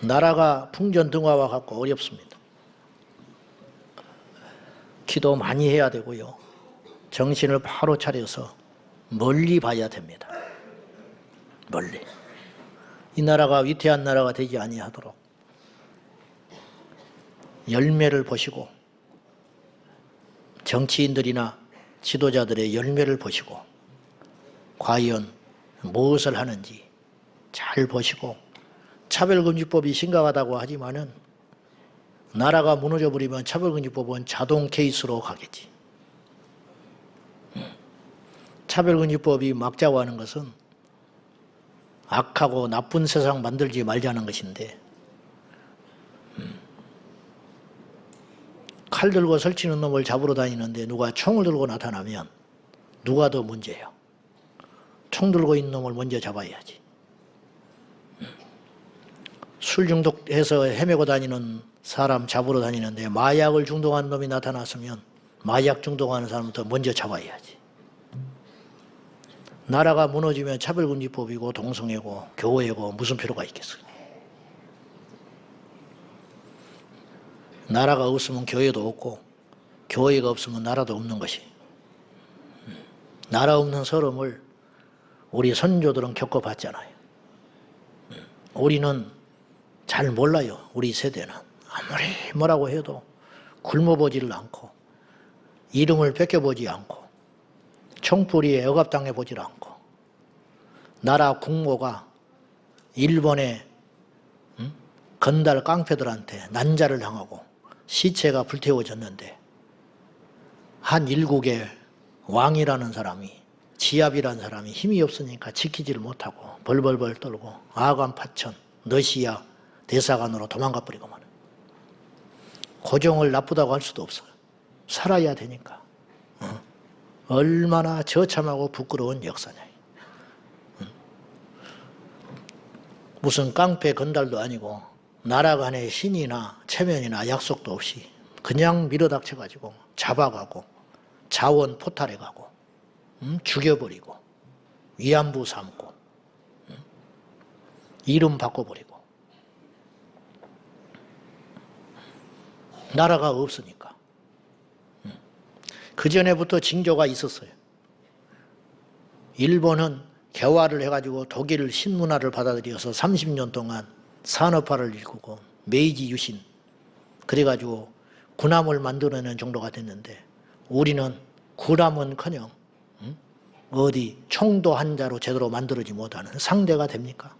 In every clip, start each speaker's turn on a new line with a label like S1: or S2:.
S1: 나라가 풍전등화와 같고 어렵습니다. 기도 많이 해야 되고요. 정신을 바로 차려서 멀리 봐야 됩니다. 멀리. 이 나라가 위태한 나라가 되지 아니하도록 열매를 보시고, 정치인들이나 지도자들의 열매를 보시고 과연 무엇을 하는지 잘 보시고, 차별금지법이 심각하다고 하지만은 나라가 무너져버리면 차별금지법은 자동 케이스로 가겠지. 차별금지법이 막자고 하는 것은 악하고 나쁜 세상 만들지 말자는 것인데, 칼 들고 설치는 놈을 잡으러 다니는데 누가 총을 들고 나타나면 누가 더 문제예요? 총 들고 있는 놈을 먼저 잡아야지. 술 중독해서 헤매고 다니는 사람 잡으러 다니는데 마약을 중독한 놈이 나타났으면 마약 중독하는 사람부터 먼저 잡아야지. 나라가 무너지면 차별금지법이고 동성애고 교회고 무슨 필요가 있겠어요? 나라가 없으면 교회도 없고 교회가 없으면 나라도 없는 것이. 나라 없는 서름을 우리 선조들은 겪어봤잖아요. 우리는 잘 몰라요. 우리 세대는 아무리 뭐라고 해도 굶어보지를 않고 이름을 뺏겨보지 않고 총뿌리에 억압당해 보질 않고, 나라 국모가 일본의 건달 깡패들한테 난자를 당하고 시체가 불태워졌는데 한 일국의 왕이라는 사람이, 지압이라는 사람이 힘이 없으니까 지키지를 못하고 벌벌벌 떨고 아간파천 러시아 대사관으로 도망가 버리고만. 고종을 나쁘다고 할 수도 없어요. 살아야 되니까. 얼마나 처참하고 부끄러운 역사냐. 무슨 깡패 건달도 아니고 나라 간의 신이나 체면이나 약속도 없이 그냥 밀어닥쳐가지고 잡아가고 자원 포탈해가고 죽여버리고 위안부 삼고 이름 바꿔버리고. 나라가 없으니까. 그 전에부터 징조가 있었어요. 일본은 개화를 해가지고 독일 신문화를 받아들여서 30년 동안 산업화를 일구고 메이지 유신 그래가지고 군함을 만들어내는 정도가 됐는데, 우리는 군함은커녕 어디 총도 한 자로 제대로 만들어지 못하는 상대가 됩니까?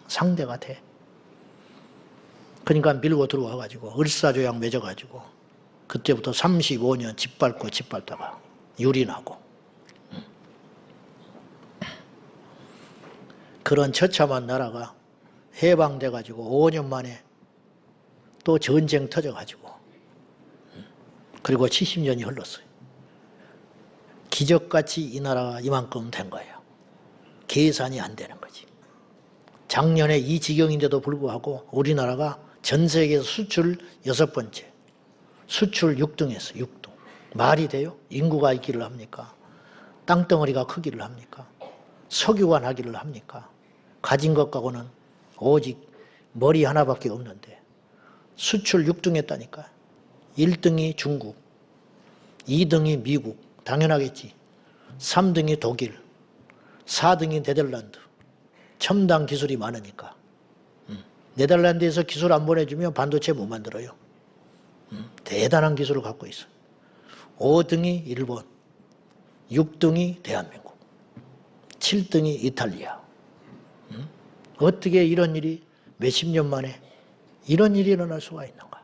S1: 상대가 돼. 그러니까 밀고 들어와가지고 을사조약 맺어가지고 그때부터 35년 짓밟고 짓밟다가 유린하고. 그런 처참한 나라가 해방돼가지고 5년 만에 또 전쟁 터져가지고 그리고 70년이 흘렀어요. 기적같이 이 나라가 이만큼 된 거예요. 계산이 안 되는 거지. 작년에 이 지경인데도 불구하고 우리나라가 전 세계에서 수출 6번째, 수출 6등했어요. 6등. 말이 돼요? 인구가 있기를 합니까? 땅덩어리가 크기를 합니까? 석유가 나기를 합니까? 가진 것 갖고는 오직 머리 하나밖에 없는데 수출 6등 했다니까. 1등이 중국, 2등이 미국, 당연하겠지. 3등이 독일, 4등이 네덜란드. 첨단 기술이 많으니까. 네덜란드에서 기술 안 보내주면 반도체 못 만들어요. 대단한 기술을 갖고 있어요. 5등이 일본, 6등이 대한민국, 7등이 이탈리아. 어떻게 이런 일이 몇십 년 만에 이런 일이 일어날 수가 있는가?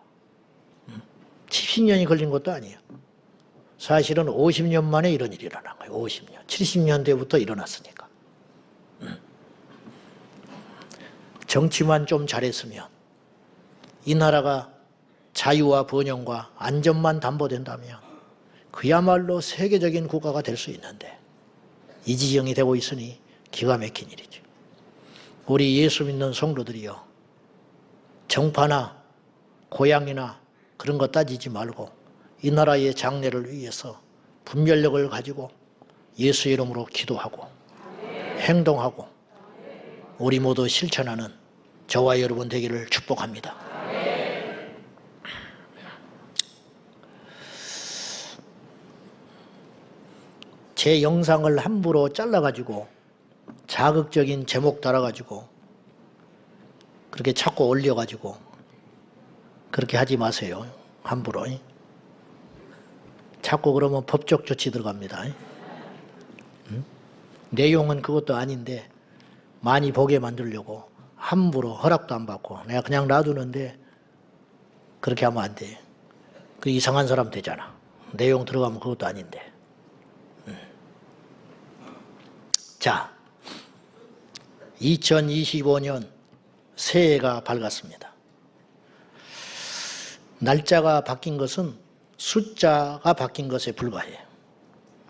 S1: 70년이 걸린 것도 아니에요. 사실은 50년 만에 이런 일이 일어난 거예요. 50년. 70년대부터 일어났으니까. 정치만 좀 잘했으면, 이 나라가 자유와 번영과 안전만 담보된다면 그야말로 세계적인 국가가 될 수 있는데 이 지경이 되고 있으니 기가 막힌 일이죠. 우리 예수 믿는 성도들이요, 정파나 고향이나 그런 거 따지지 말고 이 나라의 장래를 위해서 분별력을 가지고 예수 이름으로 기도하고 행동하고 우리 모두 실천하는 저와 여러분 되기를 축복합니다. 제 영상을 함부로 잘라가지고 자극적인 제목 달아가지고 그렇게 자꾸 올려가지고 그렇게 하지 마세요. 함부로. 자꾸 그러면 법적 조치 들어갑니다. 내용은 그것도 아닌데 많이 보게 만들려고 함부로 허락도 안 받고 내가 그냥 놔두는데 그렇게 하면 안 돼. 그 이상한 사람 되잖아. 내용 들어가면 그것도 아닌데. 자, 2025년 새해가 밝았습니다. 날짜가 바뀐 것은 숫자가 바뀐 것에 불과해요.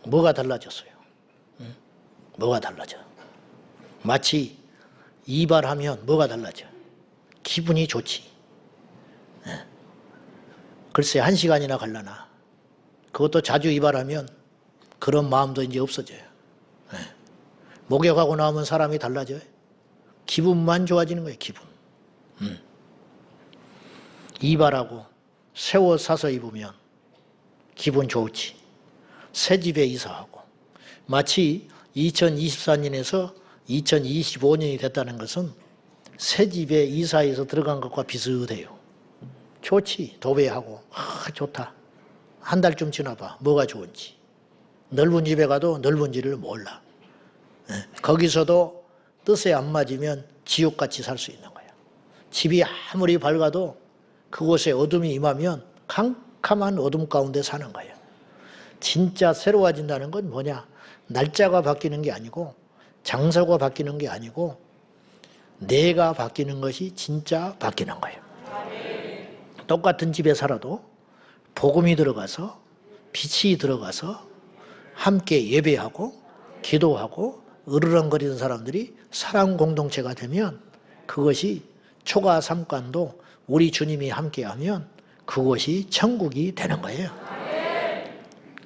S1: 뭐가 달라졌어요? 뭐가 달라져? 마치 이발하면 뭐가 달라져? 기분이 좋지. 글쎄 1시간이나 갈라나. 그것도 자주 이발하면 그런 마음도 이제 없어져요. 목욕하고 나오면 사람이 달라져요. 기분만 좋아지는 거예요. 기분. 이발하고 새 옷 사서 입으면 기분 좋지. 새 집에 이사하고 마치 2024년에서 2025년이 됐다는 것은 새 집에 이사해서 들어간 것과 비슷해요. 좋지. 도배하고 좋다. 한 달쯤 지나봐. 뭐가 좋은지. 넓은 집에 가도 넓은지를 몰라. 거기서도 뜻에 안 맞으면 지옥같이 살 수 있는 거예요. 집이 아무리 밝아도 그곳에 어둠이 임하면 캄캄한 어둠 가운데 사는 거예요. 진짜 새로워진다는 건 뭐냐? 날짜가 바뀌는 게 아니고 장소가 바뀌는 게 아니고 내가 바뀌는 것이 진짜 바뀌는 거예요. 똑같은 집에 살아도 복음이 들어가서 빛이 들어가서 함께 예배하고 기도하고 으르렁거리는 사람들이 사랑 공동체가 되면 그것이 초가 삼간도 우리 주님이 함께하면 그것이 천국이 되는 거예요.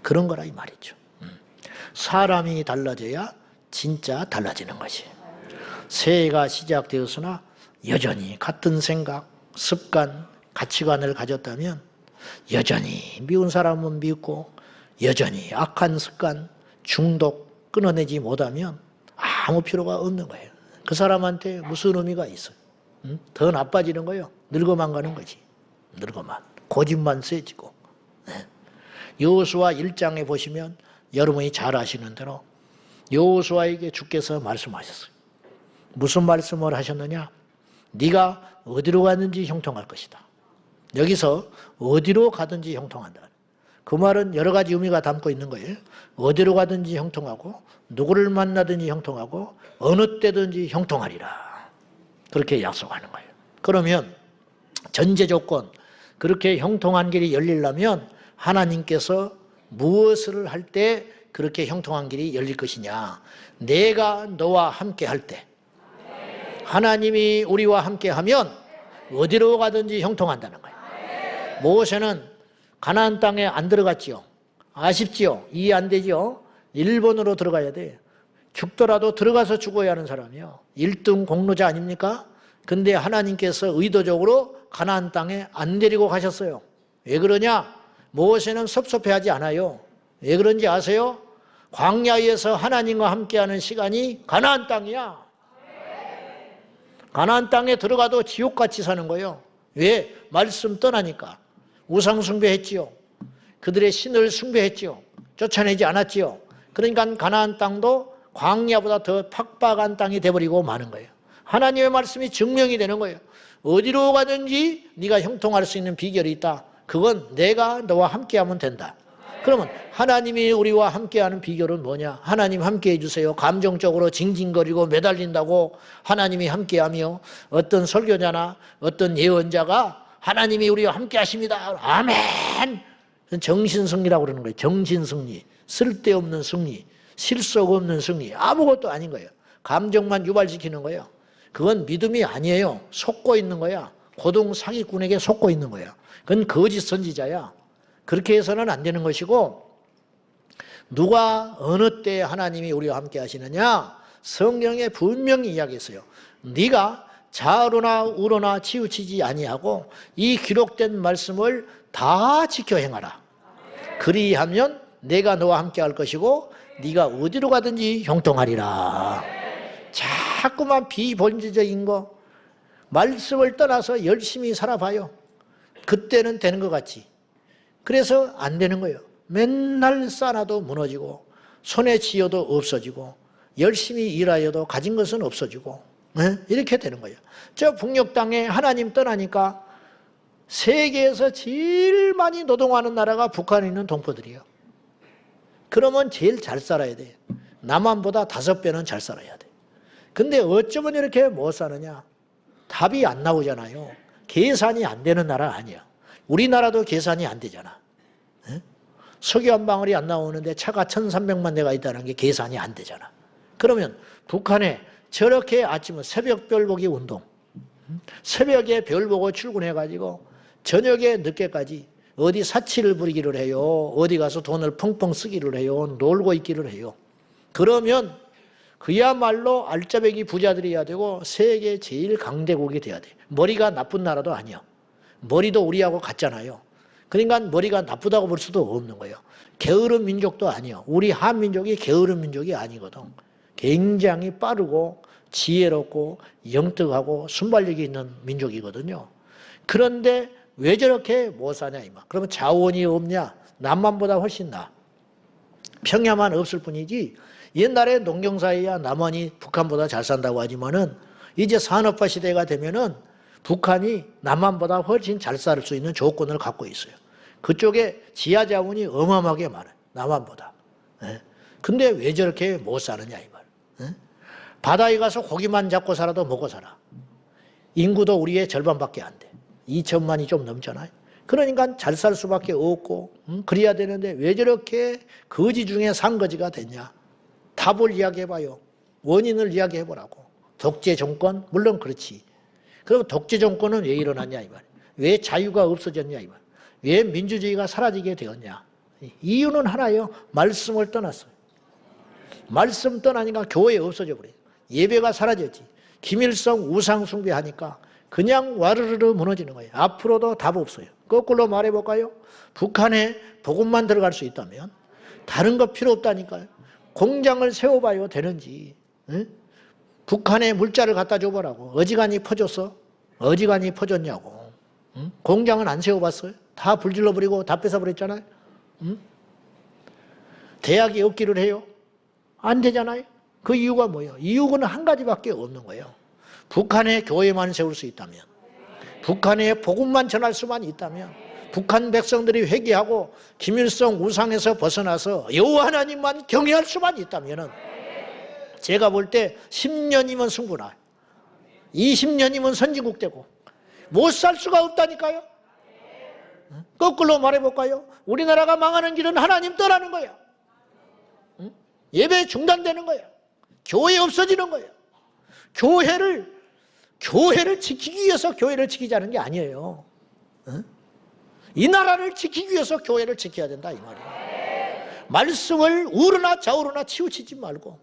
S1: 그런 거라 이 말이죠. 사람이 달라져야 진짜 달라지는 것이. 새해가 시작되었으나 여전히 같은 생각, 습관, 가치관을 가졌다면 여전히 미운 사람은 미웠고 여전히 악한 습관, 중독 끊어내지 못하면 아무 필요가 없는 거예요. 그 사람한테 무슨 의미가 있어요? 더 나빠지는 거예요. 늙어만 가는 거지. 늙어만. 고집만 세지고. 여호수아 1장에 보시면 여러분이 잘 아시는 대로 여호수아에게 주께서 말씀하셨어요. 무슨 말씀을 하셨느냐? 네가 어디로 가든지 형통할 것이다. 여기서 어디로 가든지 형통한다. 그 말은 여러 가지 의미가 담고 있는 거예요. 어디로 가든지 형통하고 누구를 만나든지 형통하고 어느 때든지 형통하리라. 그렇게 약속하는 거예요. 그러면 전제 조건, 그렇게 형통한 길이 열리려면 하나님께서 무엇을 할 때 그렇게 형통한 길이 열릴 것이냐? 내가 너와 함께 할 때, 하나님이 우리와 함께 하면 어디로 가든지 형통한다는 거예요. 모세는 가나안 땅에 안 들어갔지요. 아쉽지요. 이해 안 되지요. 일본으로 들어가야 돼. 죽더라도 들어가서 죽어야 하는 사람이요. 1등 공로자 아닙니까? 근데 하나님께서 의도적으로 가나안 땅에 안 데리고 가셨어요. 왜 그러냐? 모세는 섭섭해하지 않아요. 왜 그런지 아세요? 광야에서 하나님과 함께하는 시간이 가나안 땅이야. 가나안 땅에 들어가도 지옥같이 사는 거예요. 왜? 말씀 떠나니까. 우상 숭배했지요. 그들의 신을 숭배했지요. 쫓아내지 않았지요. 그러니까 가나안 땅도 광야보다 더 팍팍한 땅이 돼버리고 마는 거예요. 하나님의 말씀이 증명이 되는 거예요. 어디로 가든지 네가 형통할 수 있는 비결이 있다. 그건 내가 너와 함께하면 된다. 그러면 하나님이 우리와 함께하는 비결은 뭐냐? 하나님 함께해 주세요. 감정적으로 징징거리고 매달린다고 하나님이 함께하며 어떤 설교자나 어떤 예언자가 하나님이 우리와 함께하십니다. 아멘. 정신승리라고 그러는 거예요. 정신승리. 쓸데없는 승리. 실속 없는 승리. 아무것도 아닌 거예요. 감정만 유발시키는 거예요. 그건 믿음이 아니에요. 속고 있는 거야. 고등 사기꾼에게 속고 있는 거야. 그건 거짓 선지자야. 그렇게 해서는 안 되는 것이고, 누가 어느 때 하나님이 우리와 함께 하시느냐? 성경에 분명히 이야기했어요. 네가 좌로나 우로나 치우치지 아니하고 이 기록된 말씀을 다 지켜 행하라. 그리하면 내가 너와 함께 할 것이고 네가 어디로 가든지 형통하리라. 자꾸만 비본질적인 거, 말씀을 떠나서 열심히 살아봐요. 그때는 되는 것 같지. 그래서 안 되는 거예요. 맨날 쌓아도 무너지고 손에 쥐어도 없어지고 열심히 일하여도 가진 것은 없어지고 이렇게 되는 거예요. 저 북녘 땅에 하나님 떠나니까 세계에서 제일 많이 노동하는 나라가 북한에 있는 동포들이에요. 그러면 제일 잘 살아야 돼. 남한보다 5배는 잘 살아야 돼. 근데 어쩌면 이렇게 못 사느냐? 답이 안 나오잖아요. 계산이 안 되는 나라 아니야. 우리나라도 계산이 안 되잖아. 석유 한 방울이 안 나오는데 차가 1300만 대가 있다는 게 계산이 안 되잖아. 그러면 북한에 저렇게 아침에 새벽 별 보기 운동, 새벽에 별 보고 출근해가지고 저녁에 늦게까지 어디 사치를 부리기를 해요. 어디 가서 돈을 펑펑 쓰기를 해요. 놀고 있기를 해요. 그러면 그야말로 알짜배기 부자들이어야 되고 세계 제일 강대국이 돼야 돼. 머리가 나쁜 나라도 아니야. 머리도 우리하고 같잖아요. 그러니까 머리가 나쁘다고 볼 수도 없는 거예요. 게으른 민족도 아니에요. 우리 한민족이 게으른 민족이 아니거든. 굉장히 빠르고 지혜롭고 영특하고 순발력이 있는 민족이거든요. 그런데 왜 저렇게 못 사냐 이 말. 그러면 자원이 없냐? 남한보다 훨씬 나아. 평야만 없을 뿐이지 옛날에 농경사회야 남한이 북한보다 잘 산다고 하지만은 이제 산업화 시대가 되면은 북한이 남한보다 훨씬 잘 살 수 있는 조건을 갖고 있어요. 그쪽에 지하 자원이 어마어마하게 많아요. 남한보다. 근데 왜 저렇게 못 사느냐 이 말. 바다에 가서 고기만 잡고 살아도 먹고 살아. 인구도 우리의 절반밖에 안 돼. 2천만이 좀 넘잖아요. 그러니까 잘 살 수밖에 없고 그래야 되는데 왜 저렇게 거지 중에 산거지가 됐냐. 답을 이야기해봐요. 원인을 이야기해보라고. 독재 정권? 물론 그렇지. 그럼 독재 정권은 왜 일어났냐 이 말이야. 왜 자유가 없어졌냐 이 말이야. 왜 민주주의가 사라지게 되었냐. 이유는 하나예요. 말씀을 떠났어요. 말씀 떠나니까 교회 없어져 버려요. 예배가 사라졌지. 김일성 우상 숭배하니까 그냥 와르르르 무너지는 거예요. 앞으로도 답 없어요. 거꾸로 말해볼까요? 북한에 복음만 들어갈 수 있다면 다른 거 필요 없다니까요. 공장을 세워봐요. 되는지. 응? 북한에 물자를 갖다 줘보라고. 어지간히 퍼줬어? 어지간히 퍼줬냐고. 응? 공장은 안 세워봤어요? 다 불질러버리고 다 뺏어버렸잖아요. 응? 대학이 없기를 해요? 안 되잖아요. 그 이유가 뭐예요? 이유는 한 가지밖에 없는 거예요. 북한에 교회만 세울 수 있다면, 북한에 복음만 전할 수만 있다면, 북한 백성들이 회개하고 김일성 우상에서 벗어나서 여호와 하나님만 경외할 수만 있다면 제가 볼 때 10년이면 승부나 20년이면 선진국 되고 못 살 수가 없다니까요. 거꾸로 말해볼까요? 우리나라가 망하는 길은 하나님 떠나는 거야. 예배 중단되는 거야. 교회 없어지는 거야. 교회를 지키기 위해서 교회를 지키자는 게 아니에요. 이 나라를 지키기 위해서 교회를 지켜야 된다 이 말이에요. 말씀을 우르나 좌우로나 치우치지 말고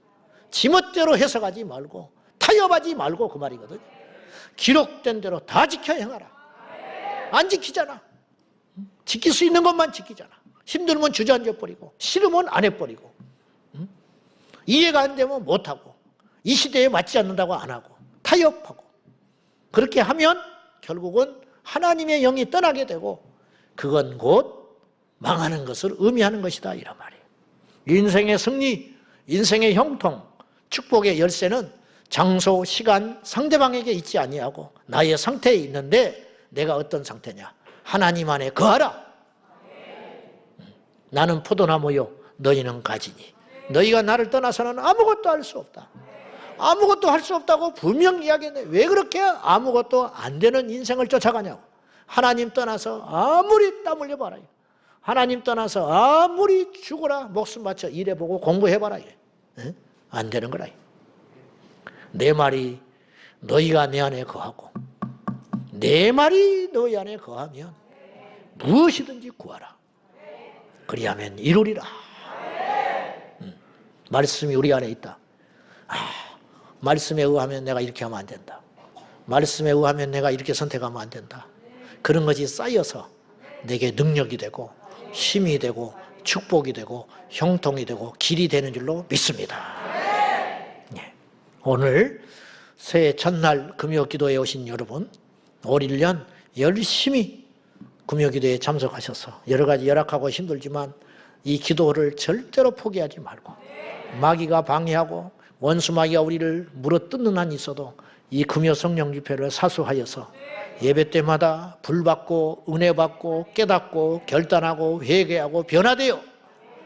S1: 지멋대로 해석하지 말고 타협하지 말고 그 말이거든요. 기록된 대로 다 지켜 행하라. 안 지키잖아. 지킬 수 있는 것만 지키잖아. 힘들면 주저앉아 버리고 싫으면 안 해버리고 이해가 안 되면 못하고 이 시대에 맞지 않는다고 안 하고 타협하고 그렇게 하면 결국은 하나님의 영이 떠나게 되고 그건 곧 망하는 것을 의미하는 것이다 이란 말이에요. 인생의 승리, 인생의 형통, 축복의 열쇠는 장소, 시간, 상대방에게 있지 아니하고 나의 상태에 있는데 내가 어떤 상태냐. 하나님 안에 거하라. 나는 포도나무요 너희는 가지니 너희가 나를 떠나서는 아무것도 할 수 없다. 아무것도 할 수 없다고 분명히 이야기했는데 왜 그렇게 아무것도 안 되는 인생을 쫓아가냐고. 하나님 떠나서 아무리 땀 흘려봐라. 하나님 떠나서 아무리 죽어라 목숨 바쳐 일해보고 공부해봐라. 안 되는 거라. 내 말이 너희가 내 안에 거하고 내 말이 너희 안에 거하면 무엇이든지 구하라. 그리하면 이루리라. 말씀이 우리 안에 있다. 말씀에 의하면 내가 이렇게 하면 안 된다. 말씀에 의하면 내가 이렇게 선택하면 안 된다. 그런 것이 쌓여서 내게 능력이 되고 힘이 되고 축복이 되고 형통이 되고 길이 되는 줄로 믿습니다. 예. 오늘 새해 첫날 금요기도에 오신 여러분, 올 1년 열심히 금요기도에 참석하셔서 여러 가지 열악하고 힘들지만 이 기도를 절대로 포기하지 말고, 마귀가 방해하고 원수 마귀가 우리를 물어뜯는 한이 있어도 이 금요 성령 집회를 사수하여서 예배 때마다 불받고 은혜 받고 깨닫고 결단하고 회개하고 변화되어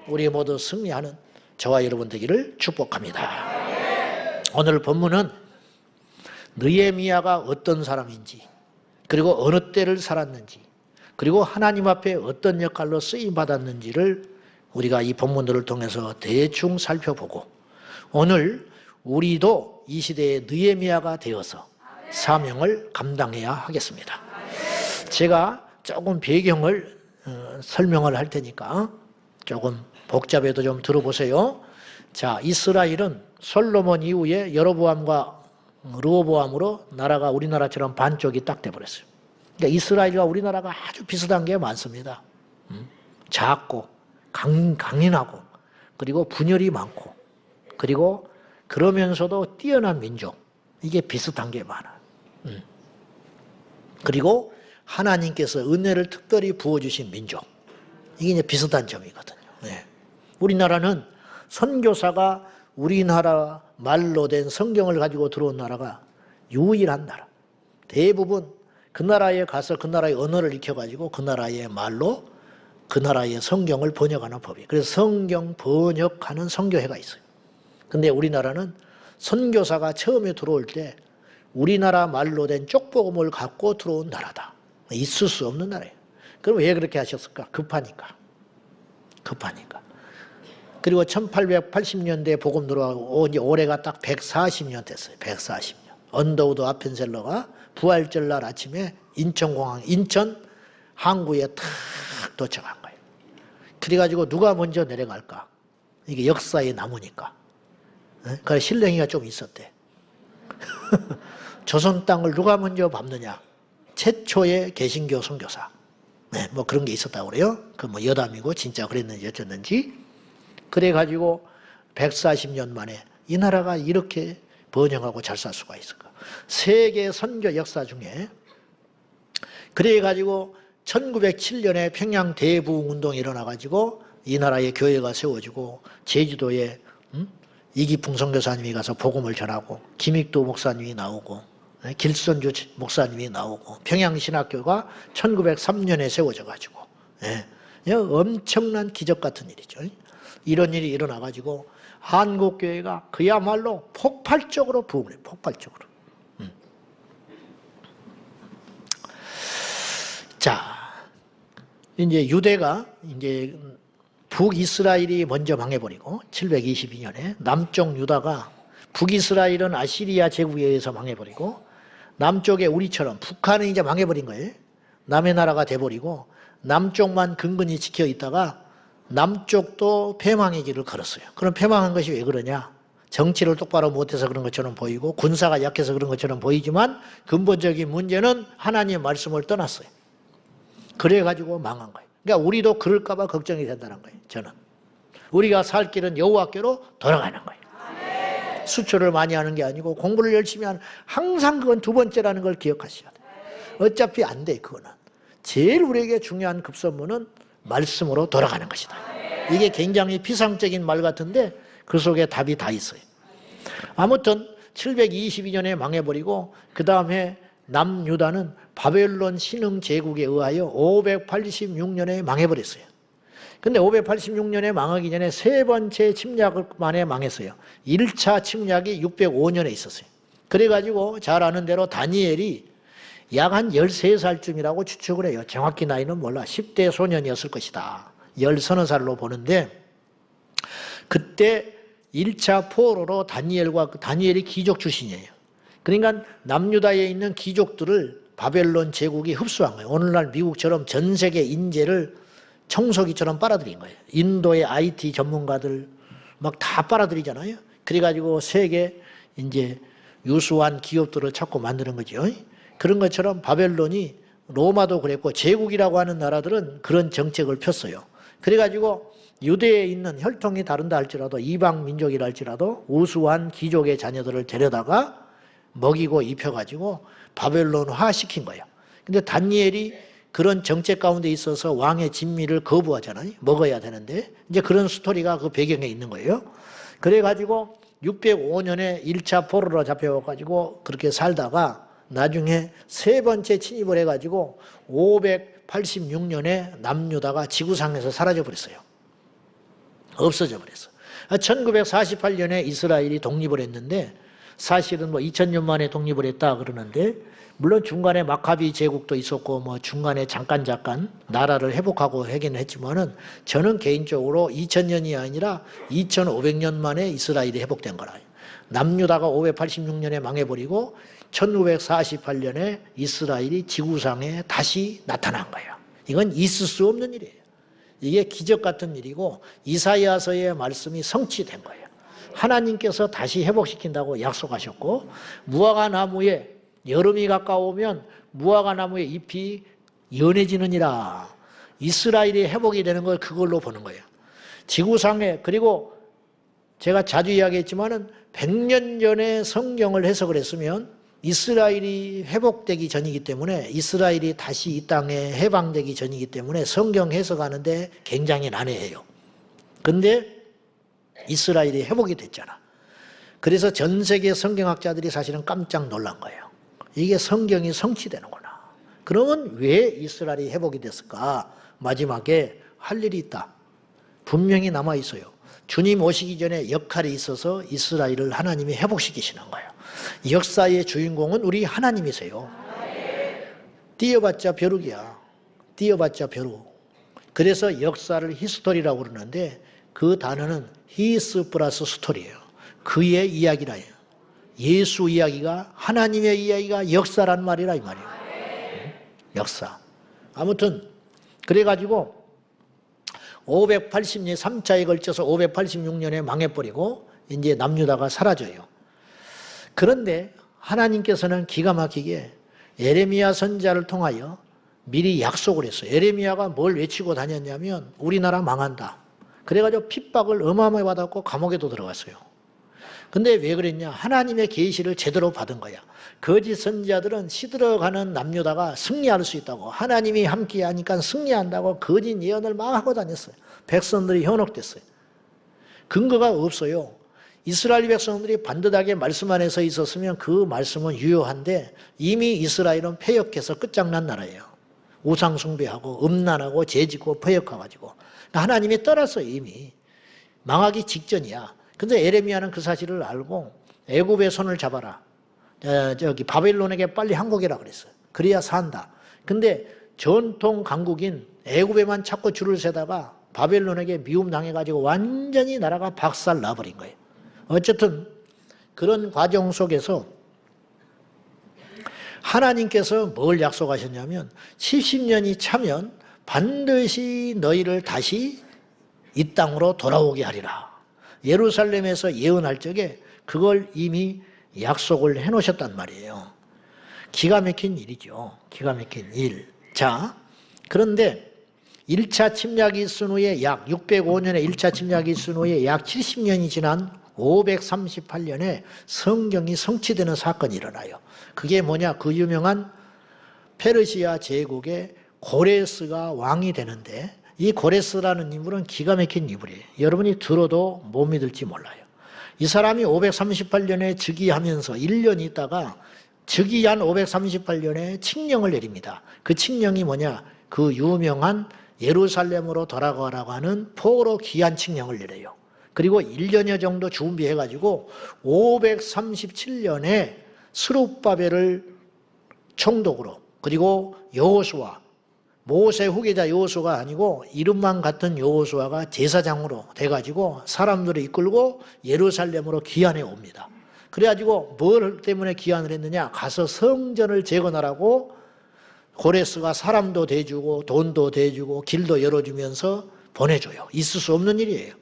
S1: 우리 모두 승리하는 저와 여러분 되기를 축복합니다. 오늘 본문은 느헤미야가 어떤 사람인지, 그리고 어느 때를 살았는지, 그리고 하나님 앞에 어떤 역할로 쓰임 받았는지를 우리가 이 본문들을 통해서 대충 살펴보고, 오늘 우리도 이 시대의 느헤미야가 되어서 사명을 감당해야 하겠습니다. 제가 조금 배경을 설명을 할 테니까 조금 복잡해도 좀 들어보세요. 자, 이스라엘은 솔로몬 이후에 여로보암과 르호보암으로 나라가 우리나라처럼 반쪽이 딱 돼버렸어요. 그러니까 이스라엘과 우리나라가 아주 비슷한 게 많습니다. 작고 강인하고, 그리고 분열이 많고, 그리고 그러면서도 뛰어난 민족, 이게 비슷한 게 많아. 그리고 하나님께서 은혜를 특별히 부어주신 민족, 이게 이제 비슷한 점이거든요. 네. 우리나라는 선교사가 우리나라 말로 된 성경을 가지고 들어온 나라가 유일한 나라. 대부분 그 나라에 가서 그 나라의 언어를 익혀가지고 그 나라의 말로 그 나라의 성경을 번역하는 법이에요. 그래서 성경 번역하는 선교회가 있어요. 근데 우리나라는 선교사가 처음에 들어올 때 우리나라 말로 된 쪽복음을 갖고 들어온 나라다. 있을 수 없는 나라예요. 그럼 왜 그렇게 하셨을까? 급하니까. 그리고 1880년대에 복음 들어오고 이제 올해가 딱 140년 됐어요. 140년. 언더우드 아펜셀러가 부활절날 아침에 인천 항구에 탁 도착한 거예요. 그래가지고 누가 먼저 내려갈까? 이게 역사에 남으니까. 그래서 신령이가 좀 있었대. 조선 땅을 누가 먼저 밟느냐? 최초의 개신교 선교사. 네, 뭐 그런 게 있었다고 그래요. 그 뭐 여담이고 진짜 그랬는지 어쩌는지. 그래가지고 140년 만에 이 나라가 이렇게 번영하고 잘 살 수가 있을까? 세계 선교 역사 중에. 그래가지고 1907년에 평양 대부흥 운동이 일어나가지고 이 나라의 교회가 세워지고 제주도에 이기풍 선교사님이 가서 복음을 전하고 김익도 목사님이 나오고 길선주 목사님이 나오고 평양신학교가 1903년에 세워져가지고 엄청난 기적 같은 일이죠. 이런 일이 일어나가지고 한국교회가 그야말로 폭발적으로 부흥을 해요. 폭발적으로. 자, 이제 유대가 이제 북이스라엘이 먼저 망해버리고 722년에 남쪽 유다가, 북이스라엘은 아시리아 제국에 의해서 망해버리고 남쪽에 우리처럼 북한은 이제 망해버린 거예요. 남의 나라가 돼버리고 남쪽만 근근히 지켜 있다가 남쪽도 패망의 길을 걸었어요. 그럼 패망한 것이 왜 그러냐? 정치를 똑바로 못해서 그런 것처럼 보이고 군사가 약해서 그런 것처럼 보이지만 근본적인 문제는 하나님의 말씀을 떠났어요. 그래가지고 망한 거예요. 그러니까 우리도 그럴까 봐 걱정이 된다는 거예요. 저는 우리가 살 길은 여호와께로 돌아가는 거예요. 수출을 많이 하는 게 아니고 공부를 열심히 하는, 항상 그건 두 번째라는 걸 기억하셔야 돼요. 어차피 안 돼. 그거는 제일 우리에게 중요한 급선무는 말씀으로 돌아가는 것이다. 이게 굉장히 피상적인 말 같은데 그 속에 답이 다 있어요. 아무튼 722년에 망해버리고 그 다음에 남유다는 바벨론 신흥 제국에 의하여 586년에 망해버렸어요. 근데 586년에 망하기 전에 세 번째 침략을 만에 망했어요. 1차 침략이 605년에 있었어요. 그래가지고 잘 아는 대로 다니엘이 약 한 13살쯤이라고 추측을 해요. 정확히 나이는 몰라. 10대 소년이었을 것이다. 10서너 살로 보는데 그때 1차 포로로 다니엘이 귀족 출신이에요. 그러니까 남유다에 있는 귀족들을 바벨론 제국이 흡수한 거예요. 오늘날 미국처럼 전 세계 인재를 청소기처럼 빨아들인 거예요. 인도의 IT 전문가들 막 다 빨아들이잖아요. 그래가지고 세계 이제 유수한 기업들을 찾고 만드는 거죠. 그런 것처럼 바벨론이 로마도 그랬고 제국이라고 하는 나라들은 그런 정책을 폈어요. 그래가지고 유대에 있는 혈통이 다른다 할지라도 이방 민족이라 할지라도 우수한 귀족의 자녀들을 데려다가 먹이고 입혀가지고 바벨론화 시킨 거예요. 근데 다니엘이 그런 정책 가운데 있어서 왕의 진미를 거부하잖아요. 먹어야 되는데 이제 그런 스토리가 그 배경에 있는 거예요. 그래가지고 605년에 1차 포로로 잡혀가지고 그렇게 살다가 나중에 세 번째 침입을 해가지고 586년에 남유다가 지구상에서 사라져 버렸어요. 없어져 버렸어. 1948년에 이스라엘이 독립을 했는데 사실은 2000년 만에 독립을 했다 그러는데 물론 중간에 마카비 제국도 있었고 중간에 잠깐 나라를 회복하고 하긴 했지만은 저는 개인적으로 2000년이 아니라 2500년 만에 이스라엘이 회복된 거라. 남유다가 586년에 망해버리고 1948년에 이스라엘이 지구상에 다시 나타난 거예요. 이건 있을 수 없는 일이에요. 이게 기적 같은 일이고 이사야서의 말씀이 성취된 거예요. 하나님께서 다시 회복시킨다고 약속하셨고 무화과 나무에 여름이 가까우면 무화과 나무의 잎이 연해지느니라. 이스라엘이 회복이 되는 걸 그걸로 보는 거예요. 지구상에 그리고 제가 자주 이야기했지만은 100년 전에 성경을 해석을 했으면 이스라엘이 회복되기 전이기 때문에 이스라엘이 다시 이 땅에 해방되기 전이기 때문에 성경 해석하는데 굉장히 난해해요. 근데 이스라엘이 회복이 됐잖아. 그래서 전 세계 성경학자들이 사실은 깜짝 놀란 거예요. 이게 성경이 성취되는구나. 그러면 왜 이스라엘이 회복이 됐을까? 마지막에 할 일이 있다. 분명히 남아있어요. 주님 오시기 전에 역할이 있어서 이스라엘을 하나님이 회복시키시는 거예요. 역사의 주인공은 우리 하나님이세요. 띄어봤자 벼룩이야. 띄어봤자 벼룩. 그래서 역사를 히스토리라고 그러는데 그 단어는 히스 플러스 스토리예요. 그의 이야기라요. 예수 이야기가 하나님의 이야기가 역사란 말이라 이 말이에요. 역사. 아무튼 그래가지고 580년 3차에 걸쳐서 586년에 망해버리고 이제 남유다가 사라져요. 그런데 하나님께서는 기가 막히게 예레미야 선지자를 통하여 미리 약속을 했어요. 예레미야가 뭘 외치고 다녔냐면 우리나라 망한다. 그래가지고 핍박을 어마어마하게 받았고 감옥에도 들어갔어요. 근데 왜 그랬냐? 하나님의 계시를 제대로 받은 거야. 거짓 선지자들은 시들어가는 남유다가 승리할 수 있다고 하나님이 함께 하니까 승리한다고 거짓 예언을 막 하고 다녔어요. 백성들이 현혹됐어요. 근거가 없어요. 이스라엘 백성들이 반듯하게 말씀 안에 서 있었으면 그 말씀은 유효한데 이미 이스라엘은 패역해서 끝장난 나라예요. 우상 숭배하고 음란하고 죄짓고 패역해가지고 하나님이 떠났어요. 이미 망하기 직전이야. 근데 에레미야는 그 사실을 알고 애굽의 손을 잡아라. 저기 바벨론에게 빨리 항복해라 그랬어요. 그래야 산다. 근데 전통 강국인 애굽에만 자꾸 줄을 세다가 바벨론에게 미움 당해가지고 완전히 나라가 박살 나버린 거예요. 어쨌든 그런 과정 속에서 하나님께서 뭘 약속하셨냐면 70년이 차면 반드시 너희를 다시 이 땅으로 돌아오게 하리라. 예루살렘에서 예언할 적에 그걸 이미 약속을 해놓으셨단 말이에요. 기가 막힌 일이죠. 기가 막힌 일. 자, 그런데 1차 침략이 있은 후에 약 605년에 1차 침략이 있은 후에 약 70년이 지난 538년에 성경이 성취되는 사건이 일어나요. 그게 뭐냐? 그 유명한 페르시아 제국의 고레스가 왕이 되는데 이 고레스라는 인물은 기가 막힌 인물이에요. 여러분이 들어도 못 믿을지 몰라요. 이 사람이 538년에 즉위하면서 1년 있다가 즉위한 538년에 칙령을 내립니다. 그 칙령이 뭐냐? 그 유명한 예루살렘으로 돌아가라고 하는 포로 귀환 칙령을 내려요. 그리고 1년여 정도 준비해가지고 537년에 스룹바벨을 총독으로 그리고 여호수아 모세 후계자 여호수아가 아니고 이름만 같은 여호수아가 제사장으로 돼가지고 사람들을 이끌고 예루살렘으로 귀환해 옵니다. 그래가지고 뭘 때문에 귀환을 했느냐? 가서 성전을 재건하라고 고레스가 사람도 대주고 돈도 대주고 길도 열어주면서 보내줘요. 있을 수 없는 일이에요.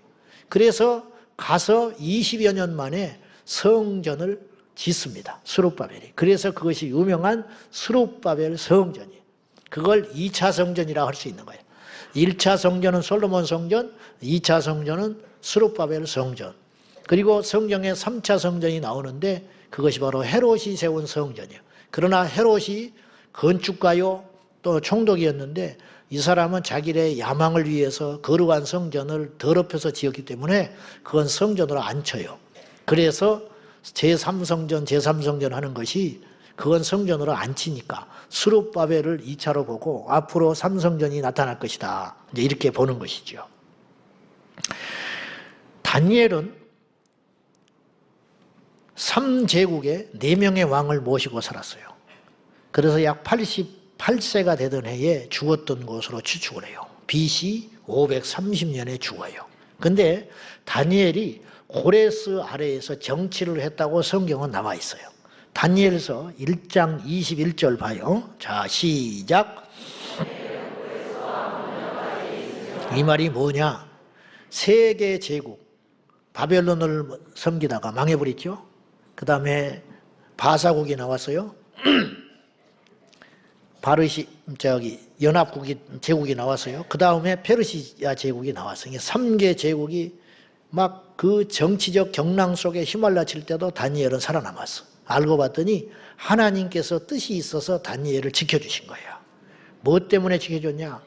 S1: 그래서 가서 20여 년 만에 성전을 짓습니다. 스룹바벨이. 그래서 그것이 유명한 스룹바벨 성전이에요. 그걸 2차 성전이라고 할 수 있는 거예요. 1차 성전은 솔로몬 성전, 2차 성전은 스룹바벨 성전. 그리고 성경에 3차 성전이 나오는데 그것이 바로 헤롯이 세운 성전이에요. 그러나 헤롯이 건축가요 또 총독이었는데 이 사람은 자기의 야망을 위해서 거룩한 성전을 더럽혀서 지었기 때문에 그건 성전으로 안 쳐요. 그래서 제3성전, 제3성전 하는 것이 그건 성전으로 안 치니까 스룹바벨을 2차로 보고 앞으로 3성전이 나타날 것이다. 이제 이렇게 보는 것이죠. 다니엘은 3제국의 4명의 왕을 모시고 살았어요. 그래서 약 88세가 되던 해에 죽었던 것으로 추측을 해요. BC 530년에 죽어요. 근데 다니엘이 고레스 아래에서 정치를 했다고 성경은 나와 있어요. 다니엘서 1장 21절 봐요. 자, 시작. 이 말이 뭐냐? 세계 제국, 바벨론을 섬기다가 망해버렸죠. 그 다음에 바사국이 나왔어요. 연합국이, 제국이 나왔어요. 그 다음에 페르시아 제국이 나왔어요. 3개 제국이 막 그 정치적 경랑 속에 휘말라칠 때도 다니엘은 살아남았어. 알고 봤더니 하나님께서 뜻이 있어서 다니엘을 지켜주신 거예요. 뭐 때문에 지켜줬냐?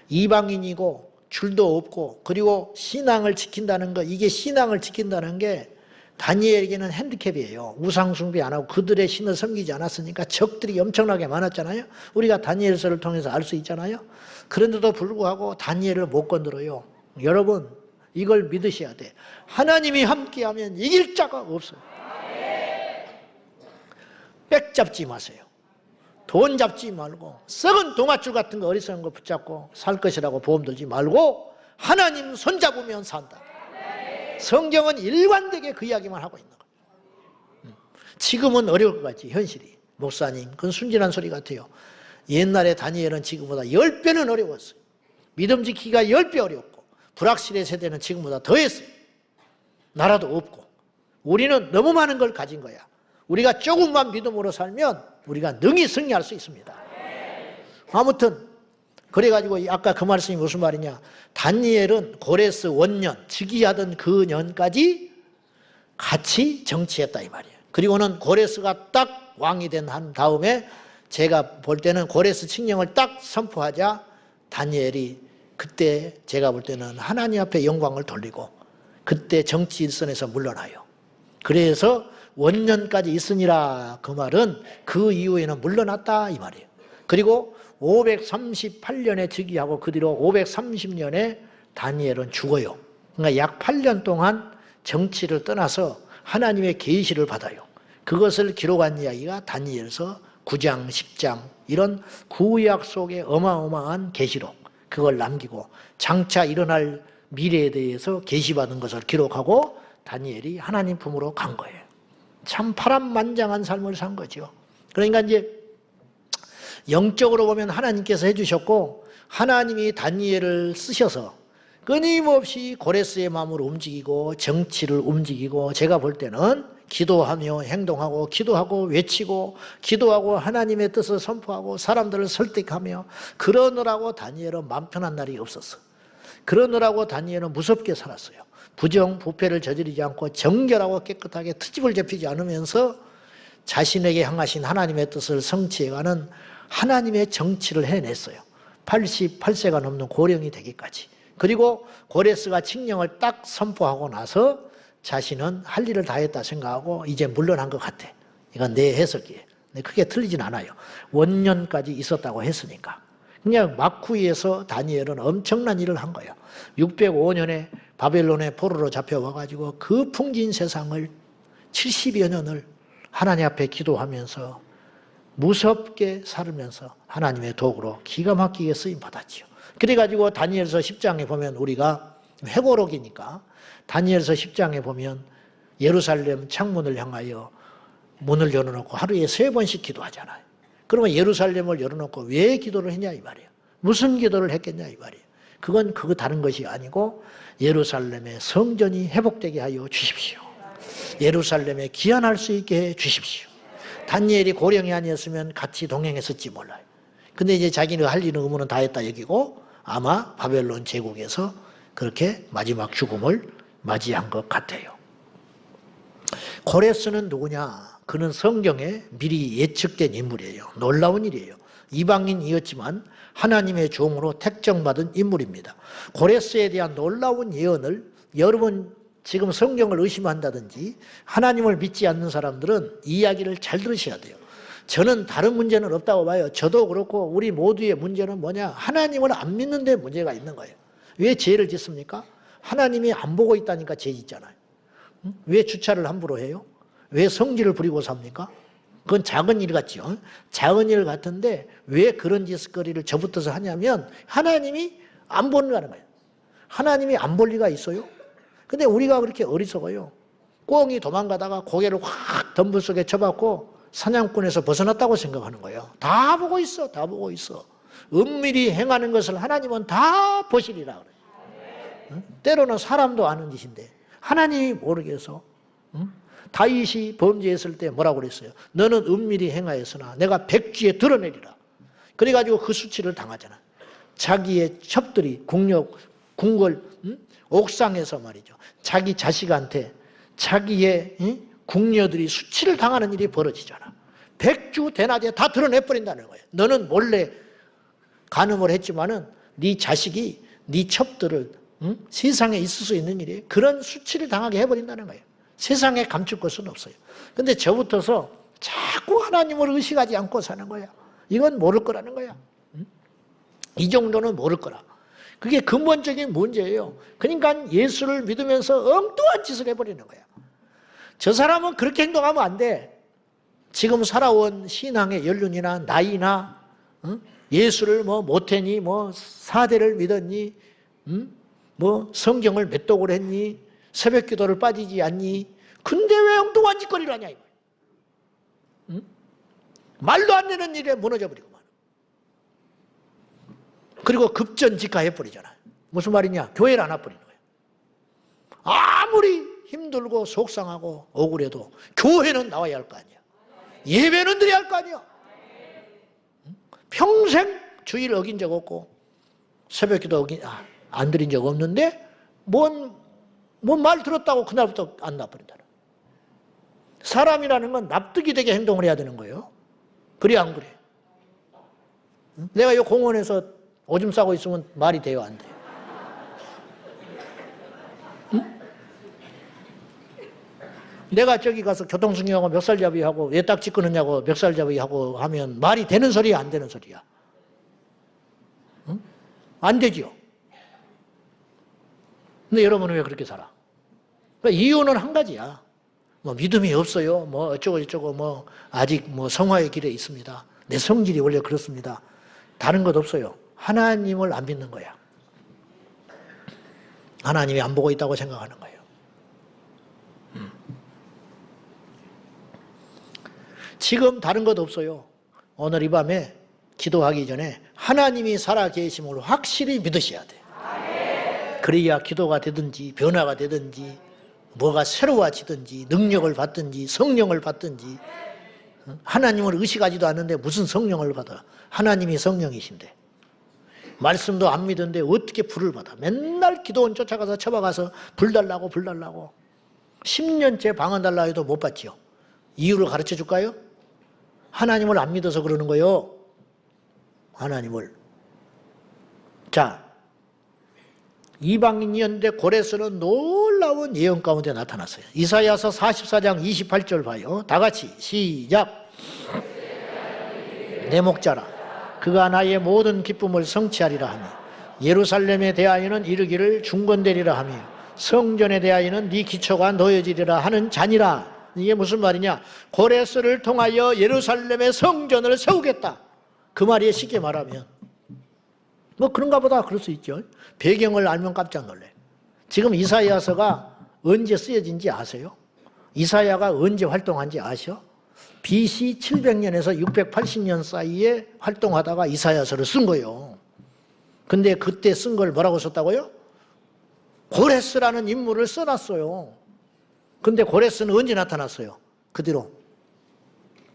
S1: 이방인이고 줄도 없고 그리고 신앙을 지킨다는 거, 이게 신앙을 지킨다는 게 다니엘에게는 핸디캡이에요. 우상 숭배 안 하고 그들의 신을 섬기지 않았으니까 적들이 엄청나게 많았잖아요. 우리가 다니엘서를 통해서 알 수 있잖아요. 그런데도 불구하고 다니엘을 못 건드려요. 여러분 이걸 믿으셔야 돼. 하나님이 함께하면 이길 자가 없어요. 백 잡지 마세요. 돈 잡지 말고 썩은 동아줄 같은 거 어리석은 거 붙잡고 살 것이라고 보험 들지 말고 하나님 손잡으면 산다. 성경은 일관되게 그 이야기만 하고 있는 거예요. 지금은 어려울 것 같지, 현실이. 목사님, 그건 순진한 소리 같아요. 옛날에 다니엘은 지금보다 10배는 어려웠어요. 믿음 지키기가 10배 어렵고 불확실의 세대는 지금보다 더했어요. 나라도 없고. 우리는 너무 많은 걸 가진 거야. 우리가 조금만 믿음으로 살면 우리가 능히 승리할 수 있습니다. 아무튼 그래가지고 아까 그 말씀이 무슨 말이냐? 다니엘은 고레스 원년, 즉위하던 그 년까지 같이 정치했다 이 말이에요. 그리고는 고레스가 딱 왕이 된 한 다음에 제가 볼 때는 고레스 칙령을 딱 선포하자 다니엘이 그때 제가 볼 때는 하나님 앞에 영광을 돌리고 그때 정치 일선에서 물러나요. 그래서 원년까지 있으니라 그 말은 그 이후에는 물러났다 이 말이에요. 그리고 538년에 즉위하고 그 뒤로 530년에 다니엘은 죽어요. 그러니까 약 8년 동안 정치를 떠나서 하나님의 계시를 받아요. 그것을 기록한 이야기가 다니엘서 9장, 10장 이런 구약 속의 어마어마한 계시록 그걸 남기고 장차 일어날 미래에 대해서 계시받은 것을 기록하고 다니엘이 하나님 품으로 간 거예요. 참 파란만장한 삶을 산 거죠. 그러니까 이제 영적으로 보면 하나님께서 해주셨고 하나님이 다니엘을 쓰셔서 끊임없이 고레스의 마음을 움직이고 정치를 움직이고 제가 볼 때는 기도하며 행동하고 기도하고 외치고 기도하고 하나님의 뜻을 선포하고 사람들을 설득하며 그러느라고 다니엘은 마음 편한 날이 없었어. 그러느라고 다니엘은 무섭게 살았어요. 부정, 부패를 저지르지 않고 정결하고 깨끗하게 트집을 잡히지 않으면서 자신에게 향하신 하나님의 뜻을 성취해가는 하나님의 정치를 해냈어요. 88세가 넘는 고령이 되기까지. 그리고 고레스가 칙령을 딱 선포하고 나서 자신은 할 일을 다 했다 생각하고 이제 물러난 것 같아. 이건 내 해석이에요. 근데 크게 틀리진 않아요. 원년까지 있었다고 했으니까. 그냥 막후에서 다니엘은 엄청난 일을 한 거예요. 605년에 바벨론의 포로로 잡혀와가지고 그 풍진 세상을 70여 년을 하나님 앞에 기도하면서 무섭게 살면서 하나님의 도구로 기가 막히게 쓰임 받았지요. 그래가지고 다니엘서 10장에 보면 우리가 회고록이니까 다니엘서 10장에 보면 예루살렘 창문을 향하여 문을 열어놓고 하루에 3번씩 기도하잖아요. 그러면 예루살렘을 열어놓고 왜 기도를 했냐 이 말이에요. 무슨 기도를 했겠냐 이 말이에요. 그건 그거 다른 것이 아니고 예루살렘의 성전이 회복되게 하여 주십시오. 예루살렘에 귀환할 수 있게 해 주십시오. 다니엘이 고령이 아니었으면 같이 동행했을지 몰라요. 근데 이제 자기는 할 일은 의무는 다 했다 여기고 아마 바벨론 제국에서 그렇게 마지막 죽음을 맞이한 것 같아요. 고레스는 누구냐? 그는 성경에 미리 예측된 인물이에요. 놀라운 일이에요. 이방인이었지만 하나님의 종으로 택정받은 인물입니다. 고레스에 대한 놀라운 예언을 여러분 지금 성경을 의심한다든지 하나님을 믿지 않는 사람들은 이 이야기를 잘 들으셔야 돼요. 저는 다른 문제는 없다고 봐요. 저도 그렇고 우리 모두의 문제는 뭐냐? 하나님을 안 믿는 데 문제가 있는 거예요. 왜 죄를 짓습니까? 하나님이 안 보고 있다니까 죄 짓잖아요. 왜 주차를 함부로 해요? 왜 성질을 부리고 삽니까? 그건 작은 일 같죠. 작은 일 같은데 왜 그런 짓거리를 저부터서 하냐면 하나님이 안 보는 거예요. 하나님이 안 볼 리가 있어요? 근데 우리가 그렇게 어리석어요. 꽁이 도망가다가 고개를 확 덤불 속에 쳐박고 사냥꾼에서 벗어났다고 생각하는 거예요. 다 보고 있어. 다 보고 있어. 은밀히 행하는 것을 하나님은 다 보시리라 그래요. 때로는 사람도 아는 짓인데 하나님이 모르게 해서 다윗이 범죄했을 때 뭐라고 그랬어요? 너는 은밀히 행하였으나 내가 백주에 드러내리라. 그래가지고 그 수치를 당하잖아. 자기의 첩들이 궁궐 옥상에서 말이죠. 자기 자식한테 자기의 궁녀들이 수치를 당하는 일이 벌어지잖아. 백주 대낮에 다 드러내버린다는 거예요. 너는 몰래 간음을 했지만은 네 자식이 네 첩들을 세상에 있을 수 있는 일이에요. 그런 수치를 당하게 해버린다는 거예요. 세상에 감출 것은 없어요. 근데 저부터서 자꾸 하나님을 의식하지 않고 사는 거야. 이건 모를 거라는 거야. 이 정도는 모를 거라. 그게 근본적인 문제예요. 그러니까 예수를 믿으면서 엉뚱한 짓을 해버리는 거야. 저 사람은 그렇게 행동하면 안 돼. 지금 살아온 신앙의 연륜이나 나이나 예수를 못했니, 사대를 믿었니, 성경을 몇 독을 했니, 새벽 기도를 빠지지 않니? 근데 왜 엉뚱한 짓거리를 하냐 이거야. 말도 안 되는 일에 무너져 버리고 말. 그리고 급전직하해버리잖아요. 무슨 말이냐? 교회를 안 와버리는 거예요. 아무리 힘들고 속상하고 억울해도 교회는 나와야 할 거 아니야. 예배는 드려야 할 거 아니야. 평생 주의를 어긴 적 없고 새벽기도 안 드린 적 없는데 뭔 말 들었다고 그날부터 안 나버린다. 사람이라는 건 납득이 되게 행동을 해야 되는 거예요. 그래 안 그래? 내가 이 공원에서 오줌 싸고 있으면 말이 돼요, 안 돼요? 내가 저기 가서 교통승경하고 멱살잡이하고 왜 딱지 끊느냐고 멱살잡이하고 하면 말이 되는 소리야, 안 되는 소리야? 안 되죠. 근데 여러분은 왜 그렇게 살아? 그러니까 이유는 한 가지야. 믿음이 없어요. 어쩌고 아직 성화의 길에 있습니다. 내 성질이 원래 그렇습니다. 다른 것 없어요. 하나님을 안 믿는 거야. 하나님이 안 보고 있다고 생각하는 거예요. 지금 다른 것 없어요. 오늘 이 밤에 기도하기 전에 하나님이 살아계심을 확실히 믿으셔야 돼. 그래야 기도가 되든지 변화가 되든지 뭐가 새로워지든지 능력을 받든지 성령을 받든지. 하나님을 의식하지도 않는데 무슨 성령을 받아. 하나님이 성령이신데 말씀도 안 믿는데 어떻게 불을 받아. 맨날 기도원 쫓아가서 쳐박아서 불 달라고 10년째 방언 달라 해도 못 받지요. 이유를 가르쳐 줄까요? 하나님을 안 믿어서 그러는 거예요. 하나님을. 자, 이방인이었는데 고레스는 놀라운 예언 가운데 나타났어요. 이사야서 44장 28절 봐요. 다 같이 시작. 내 목자라 그가 나의 모든 기쁨을 성취하리라 하며 예루살렘에 대하여는 이르기를 중건되리라 하며 성전에 대하여는 네 기초가 놓여지리라 하는 자니라. 이게 무슨 말이냐? 고레스를 통하여 예루살렘의 성전을 세우겠다. 그 말이에요. 쉽게 말하면. 그런가 보다 그럴 수 있죠. 배경을 알면 깜짝 놀래. 지금 이사야서가 언제 쓰여진지 아세요? 이사야가 언제 활동한지 아셔? BC 700년에서 680년 사이에 활동하다가 이사야서를 쓴 거예요. 근데 그때 쓴 걸 뭐라고 썼다고요? 고레스라는 인물을 써놨어요. 근데 고레스는 언제 나타났어요? 그 뒤로.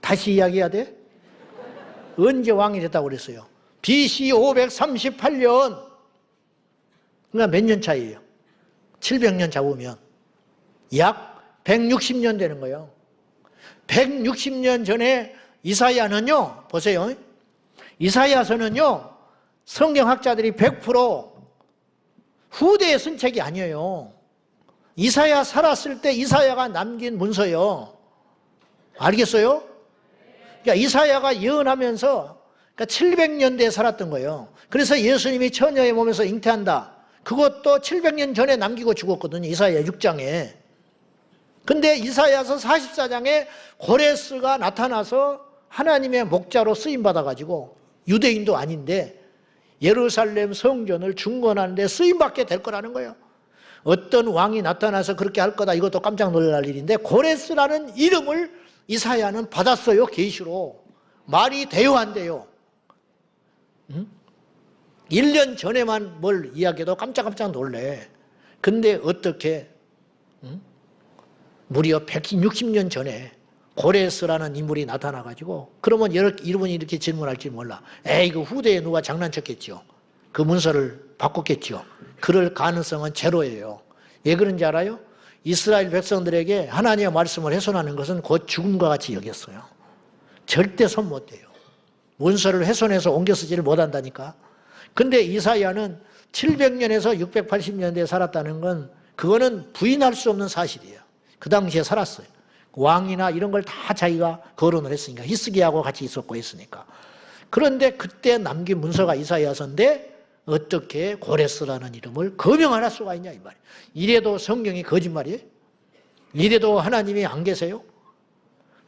S1: 다시 이야기해야 돼? 언제 왕이 됐다고 그랬어요? BC 538년. 그러니까 몇 년 차이에요? 700년 잡으면 약 160년 되는 거예요. 160년 전에 이사야는요, 보세요. 이사야서는요, 성경학자들이 100% 후대에 쓴 책이 아니에요. 이사야 살았을 때 이사야가 남긴 문서요. 알겠어요? 그러니까 이사야가 예언하면서 그러니까 700년대에 살았던 거예요. 그래서 예수님이 처녀의 몸에서 잉태한다. 그것도 700년 전에 남기고 죽었거든요. 이사야 6장에. 근데 이사야서 44장에 고레스가 나타나서 하나님의 목자로 쓰임받아가지고 유대인도 아닌데 예루살렘 성전을 중건하는데 쓰임받게 될 거라는 거예요. 어떤 왕이 나타나서 그렇게 할 거다. 이것도 깜짝 놀랄 일인데 고레스라는 이름을 이사야는 받았어요. 계시로. 말이 돼요, 안 돼요? 1년 전에만 뭘 이야기해도 깜짝깜짝 놀래. 근데 어떻게 무려 160년 전에 고레스라는 인물이 나타나가지고 그러면 여러분이 이렇게 질문할지 몰라. 에이, 그 후대에 누가 장난쳤겠죠. 그 문서를 바꿨겠죠. 그럴 가능성은 제로예요. 왜 그런지 알아요? 이스라엘 백성들에게 하나님의 말씀을 훼손하는 것은 곧 죽음과 같이 여겼어요. 절대 손 못 대요. 문서를 훼손해서 옮겨 쓰지를 못한다니까. 근데 이사야는 700년에서 680년대에 살았다는 건 그거는 부인할 수 없는 사실이에요. 그 당시에 살았어요. 왕이나 이런 걸 다 자기가 거론을 했으니까. 히스기야하고 같이 있었고 했으니까. 그런데 그때 남긴 문서가 이사야서인데 어떻게 고레스라는 이름을 거명할 수가 있냐 이 말이에요. 이래도 성경이 거짓말이에요? 이래도 하나님이 안 계세요?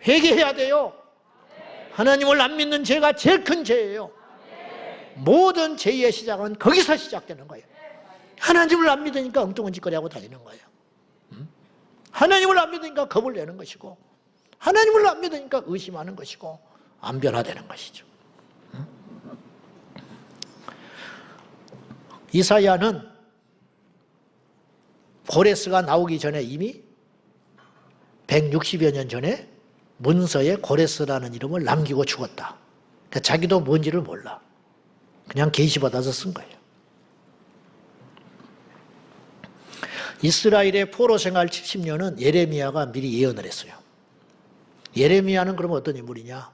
S1: 회개해야 돼요. 하나님을 안 믿는 죄가 제일 큰 죄예요. 모든 죄의 시작은 거기서 시작되는 거예요. 하나님을 안 믿으니까 엉뚱한 짓거리 하고 다니는 거예요. 하나님을 안 믿으니까 겁을 내는 것이고 하나님을 안 믿으니까 의심하는 것이고 안 변화되는 것이죠. 이사야는 고레스가 나오기 전에 이미 160여 년 전에 문서에 고레스라는 이름을 남기고 죽었다. 그러니까 자기도 뭔지를 몰라. 그냥 계시받아서 쓴 거예요. 이스라엘의 포로 생활 70년은 예레미야가 미리 예언을 했어요. 예레미야는 그럼 어떤 인물이냐?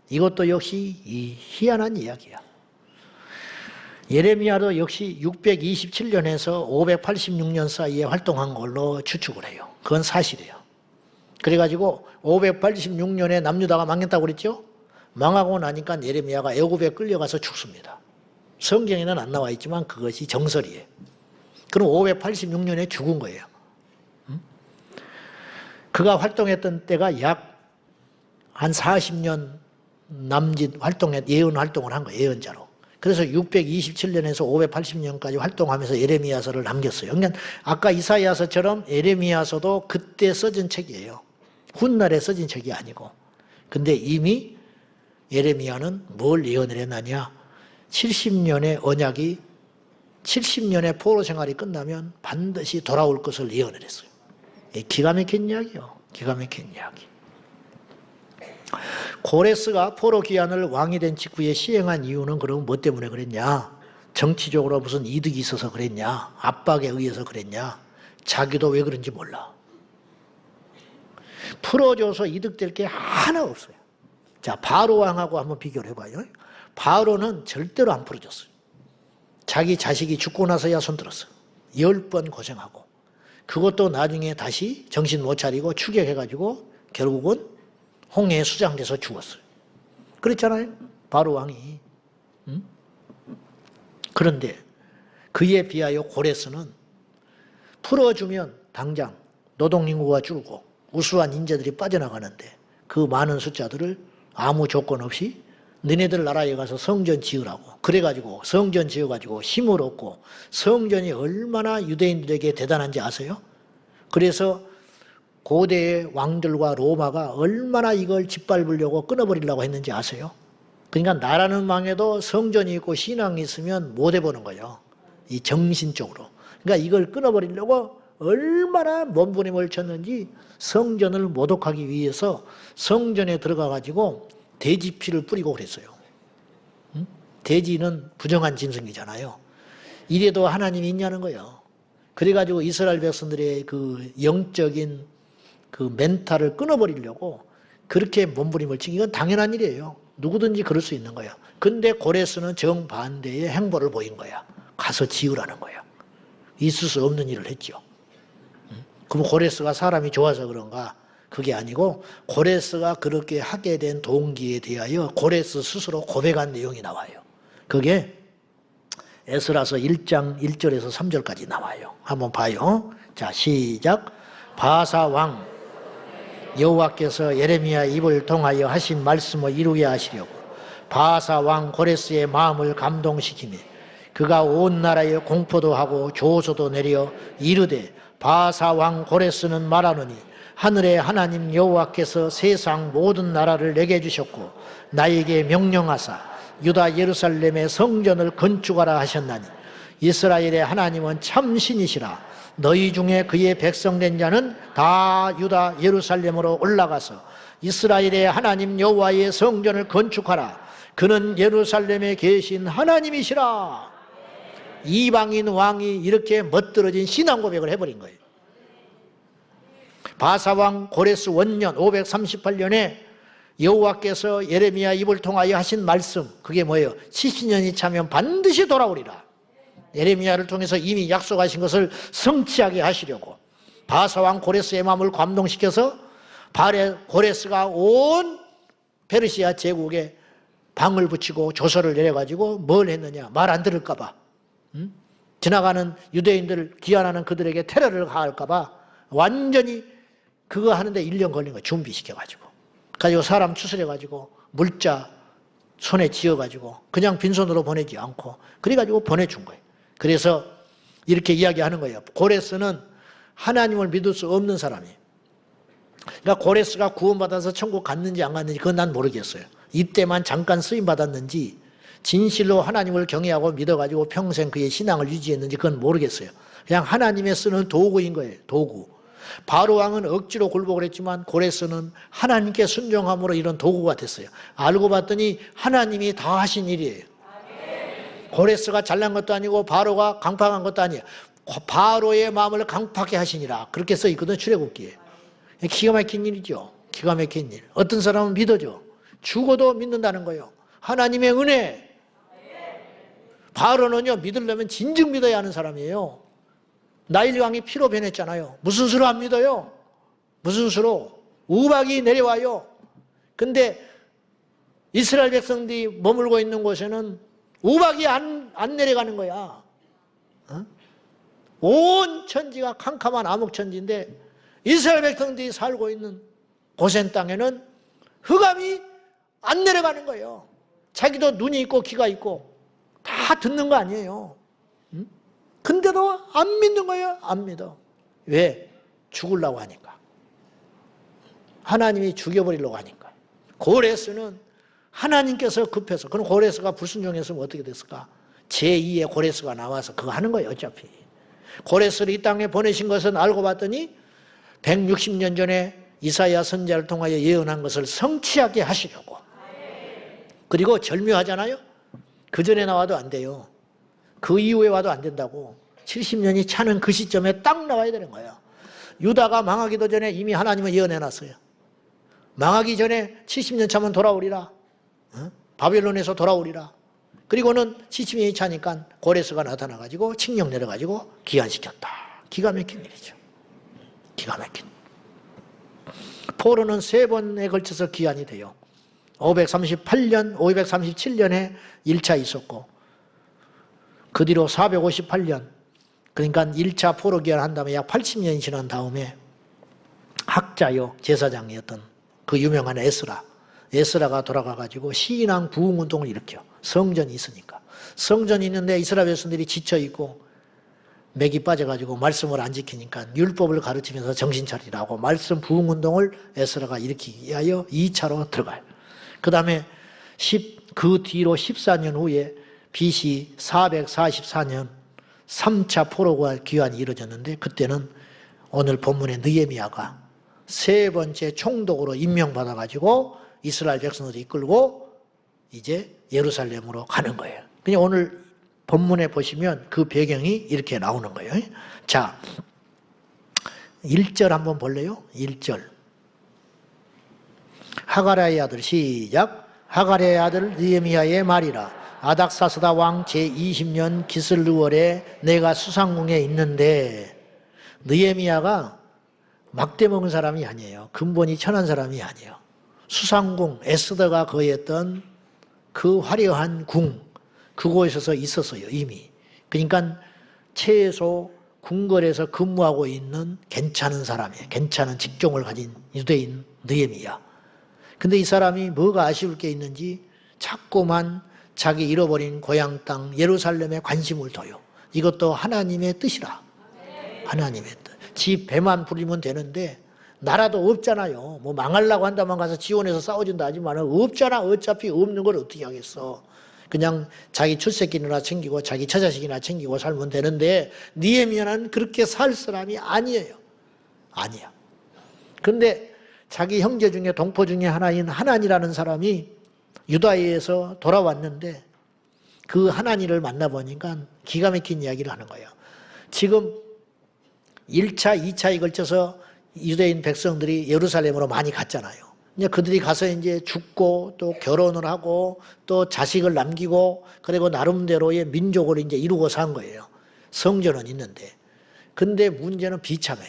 S1: 이것도 역시 이 희한한 이야기야. 예레미야도 역시 627년에서 586년 사이에 활동한 걸로 추측을 해요. 그건 사실이에요. 그래가지고 586년에 남유다가 망했다고 그랬죠? 망하고 나니까 예레미야가 애굽에 끌려가서 죽습니다. 성경에는 안 나와 있지만 그것이 정설이에요. 그럼 586년에 죽은 거예요. 그가 활동했던 때가 약 한 40년 남짓 예언 활동을 한 거예요. 예언자로. 그래서 627년에서 580년까지 활동하면서 예레미야서를 남겼어요. 그러니까 아까 이사야서처럼 예레미야서도 그때 써진 책이에요. 훗날에 써진 책이 아니고. 근데 이미 예레미야는 뭘 예언을 했느냐? 70년의 언약이 70년의 포로 생활이 끝나면 반드시 돌아올 것을 예언을 했어요. 기가 막힌 이야기요. 기가 막힌 이야기. 고레스가 포로 기한을 왕이 된 직후에 시행한 이유는 그럼 뭐 때문에 그랬냐? 정치적으로 무슨 이득이 있어서 그랬냐? 압박에 의해서 그랬냐? 자기도 왜 그런지 몰라. 풀어줘서 이득될 게 하나 없어요. 자, 바로 왕하고 한번 비교를 해봐요. 바로는 절대로 안 풀어줬어요. 자기 자식이 죽고 나서야 손들었어요. 10번 고생하고. 그것도 나중에 다시 정신 못 차리고 추격해가지고 결국은 홍해에 수장돼서 죽었어요. 그랬잖아요. 바로 왕이. 그런데 그에 비하여 고레스는 풀어주면 당장 노동인구가 줄고 우수한 인재들이 빠져나가는데 그 많은 숫자들을 아무 조건 없이 너네들 나라에 가서 성전 지으라고. 그래가지고 성전 지어가지고 힘을 얻고 성전이 얼마나 유대인들에게 대단한지 아세요? 그래서 고대의 왕들과 로마가 얼마나 이걸 짓밟으려고 끊어버리려고 했는지 아세요? 그러니까 나라는 망해도 성전이 있고 신앙이 있으면 못 해보는 거예요. 이 정신적으로. 그러니까 이걸 끊어버리려고 얼마나 몸부림을 쳤는지 성전을 모독하기 위해서 성전에 들어가 가지고 돼지 피를 뿌리고 그랬어요. 돼지는 부정한 짐승이잖아요. 이래도 하나님이 있냐는 거예요. 그래가지고 이스라엘 백성들의 그 영적인 그 멘탈을 끊어버리려고 그렇게 몸부림을 치기, 이건 당연한 일이에요. 누구든지 그럴 수 있는 거예요. 근데 고레스는 정반대의 행보를 보인 거야. 가서 지으라는 거야. 있을 수 없는 일을 했죠. 그럼 고레스가 사람이 좋아서 그런가? 그게 아니고 고레스가 그렇게 하게 된 동기에 대하여 고레스 스스로 고백한 내용이 나와요. 그게 에스라서 1장 1절에서 3절까지 나와요. 한번 봐요. 자, 시작. 바사 왕 여호와께서 예레미야 입을 통하여 하신 말씀을 이루게 하시려고 바사 왕 고레스의 마음을 감동시키며 그가 온 나라에 공포도 하고 조소도 내려 이르되 바사 왕 고레스는 말하노니 하늘의 하나님 여호와께서 세상 모든 나라를 내게 주셨고 나에게 명령하사 유다 예루살렘의 성전을 건축하라 하셨나니 이스라엘의 하나님은 참신이시라. 너희 중에 그의 백성된 자는 다 유다 예루살렘으로 올라가서 이스라엘의 하나님 여호와의 성전을 건축하라. 그는 예루살렘에 계신 하나님이시라. 이방인 왕이 이렇게 멋들어진 신앙 고백을 해버린 거예요. 바사왕 고레스 원년 538년에 여호와께서 예레미야 입을 통하여 하신 말씀, 그게 뭐예요? 70년이 차면 반드시 돌아오리라. 예레미야를 통해서 이미 약속하신 것을 성취하게 하시려고 바사왕 고레스의 마음을 감동시켜서 고레스가 온 페르시아 제국에 방을 붙이고 조서를 내려가지고 뭘 했느냐? 말 안 들을까 봐, 지나가는 유대인들 귀환하는 그들에게 테러를 가할까 봐 완전히 그거 하는데 1년 걸린 거예요. 준비시켜가지고 가지고 사람 추스려가지고 물자 손에 쥐어가지고 그냥 빈손으로 보내지 않고 그래가지고 보내준 거예요. 그래서 이렇게 이야기하는 거예요. 고레스는 하나님을 믿을 수 없는 사람이에요. 그러니까 고레스가 구원받아서 천국 갔는지 안 갔는지 그건 난 모르겠어요. 이때만 잠깐 쓰임 받았는지 진실로 하나님을 경외하고 믿어가지고 평생 그의 신앙을 유지했는지 그건 모르겠어요. 그냥 하나님의 쓰는 도구인 거예요. 도구. 바로 왕은 억지로 굴복을 했지만 고레스는 하나님께 순종함으로 이런 도구가 됐어요. 알고 봤더니 하나님이 다 하신 일이에요. 고레스가 잘난 것도 아니고 바로가 강팍한 것도 아니에요. 바로의 마음을 강팍하게 하시니라. 그렇게 써 있거든, 출애굽기에. 기가 막힌 일이죠. 기가 막힌 일. 어떤 사람은 믿어줘. 죽어도 믿는다는 거예요. 하나님의 은혜. 바로는요, 믿으려면 진즉 믿어야 하는 사람이에요. 나일 왕이 피로 변했잖아요. 무슨 수로 안 믿어요? 무슨 수로? 우박이 내려와요. 근데 이스라엘 백성들이 머물고 있는 곳에는 우박이 안 내려가는 거야. 온 천지가 캄캄한 암흑천지인데 이스라엘 백성들이 살고 있는 고센 땅에는 흑암이 안 내려가는 거예요. 자기도 눈이 있고 귀가 있고 다 듣는 거 아니에요. 근데도 안 믿는 거예요. 안 믿어. 왜? 죽으려고 하니까. 하나님이 죽여버리려고 하니까. 고레스는 하나님께서 급해서, 그럼 고레스가 불순종했으면 어떻게 됐을까? 제2의 고레스가 나와서 그거 하는 거예요. 어차피 고레스를 이 땅에 보내신 것은 알고 봤더니 160년 전에 이사야 선지자를 통하여 예언한 것을 성취하게 하시려고. 그리고 절묘하잖아요. 그 전에 나와도 안 돼요. 그 이후에 와도 안 된다고. 70년이 차는 그 시점에 딱 나와야 되는 거예요. 유다가 망하기도 전에 이미 하나님은 예언해놨어요. 망하기 전에 70년 차면 돌아오리라. 바벨론에서 돌아오리라. 그리고는 70년이 차니까 고레스가 나타나가지고 칙령 내려가지고 기한시켰다. 기가 막힌 일이죠. 기가 막힌. 포로는 3번에 걸쳐서 기한이 돼요. 538년, 537년에 1차 있었고 그 뒤로 458년, 그러니까 1차 포로 기한한 다음에 약 80년이 지난 다음에 학자요 제사장이었던 그 유명한 에스라가 돌아가가지고 신앙 부흥운동을 일으켜. 성전이 있으니까. 성전이 있는데 이스라엘 백성들이 지쳐있고 맥이 빠져가지고 말씀을 안 지키니까 율법을 가르치면서 정신 차리라고 말씀 부흥운동을 에스라가 일으키기 위하여 2차로 들어가요. 그 다음에 그 뒤로 14년 후에 BC 444년 3차 포로가 기한이 이루어졌는데 그때는 오늘 본문의 느헤미야가 세 번째 총독으로 임명받아가지고 이스라엘 백성들을 이끌고 이제 예루살렘으로 가는 거예요. 그냥 오늘 본문에 보시면 그 배경이 이렇게 나오는 거예요. 자, 1절 한번 볼래요? 1절. 하가랴의 아들, 시작. 하가랴의 아들 느헤미야의 말이라. 아닥사스다 왕 제20년 기슬르월에 내가 수상궁에 있는데, 느헤미야가 막대 먹은 사람이 아니에요. 근본이 천한 사람이 아니에요. 수상궁, 에스더가 거했던 그 화려한 궁, 그곳에서 있었어요, 이미. 그러니까 최소 궁궐에서 근무하고 있는 괜찮은 사람이에요. 괜찮은 직종을 가진 유대인 느헤미야. 근데 이 사람이 뭐가 아쉬울 게 있는지 자꾸만 자기 잃어버린 고향 땅 예루살렘에 관심을 둬요. 이것도 하나님의 뜻이라. 하나님의 뜻. 지 배만 부리면 되는데 나라도 없잖아요. 뭐 망하려고 한다만 가서 지원해서 싸워준다 하지만 없잖아. 어차피 없는 걸 어떻게 하겠어. 그냥 자기 출세기나 챙기고 자기 처자식이나 챙기고 살면 되는데 느헤미야는 그렇게 살 사람이 아니에요. 아니야. 근데 자기 형제 중에 동포 중에 하나인 하나니라는 사람이 유다에서 돌아왔는데 그 하나니를 만나보니까 기가 막힌 이야기를 하는 거예요. 지금 1차, 2차에 걸쳐서 유대인 백성들이 예루살렘으로 많이 갔잖아요. 이제 그들이 가서 이제 죽고 또 결혼을 하고 또 자식을 남기고 그리고 나름대로의 민족을 이제 이루고 산 거예요. 성전은 있는데. 근데 문제는 비참해.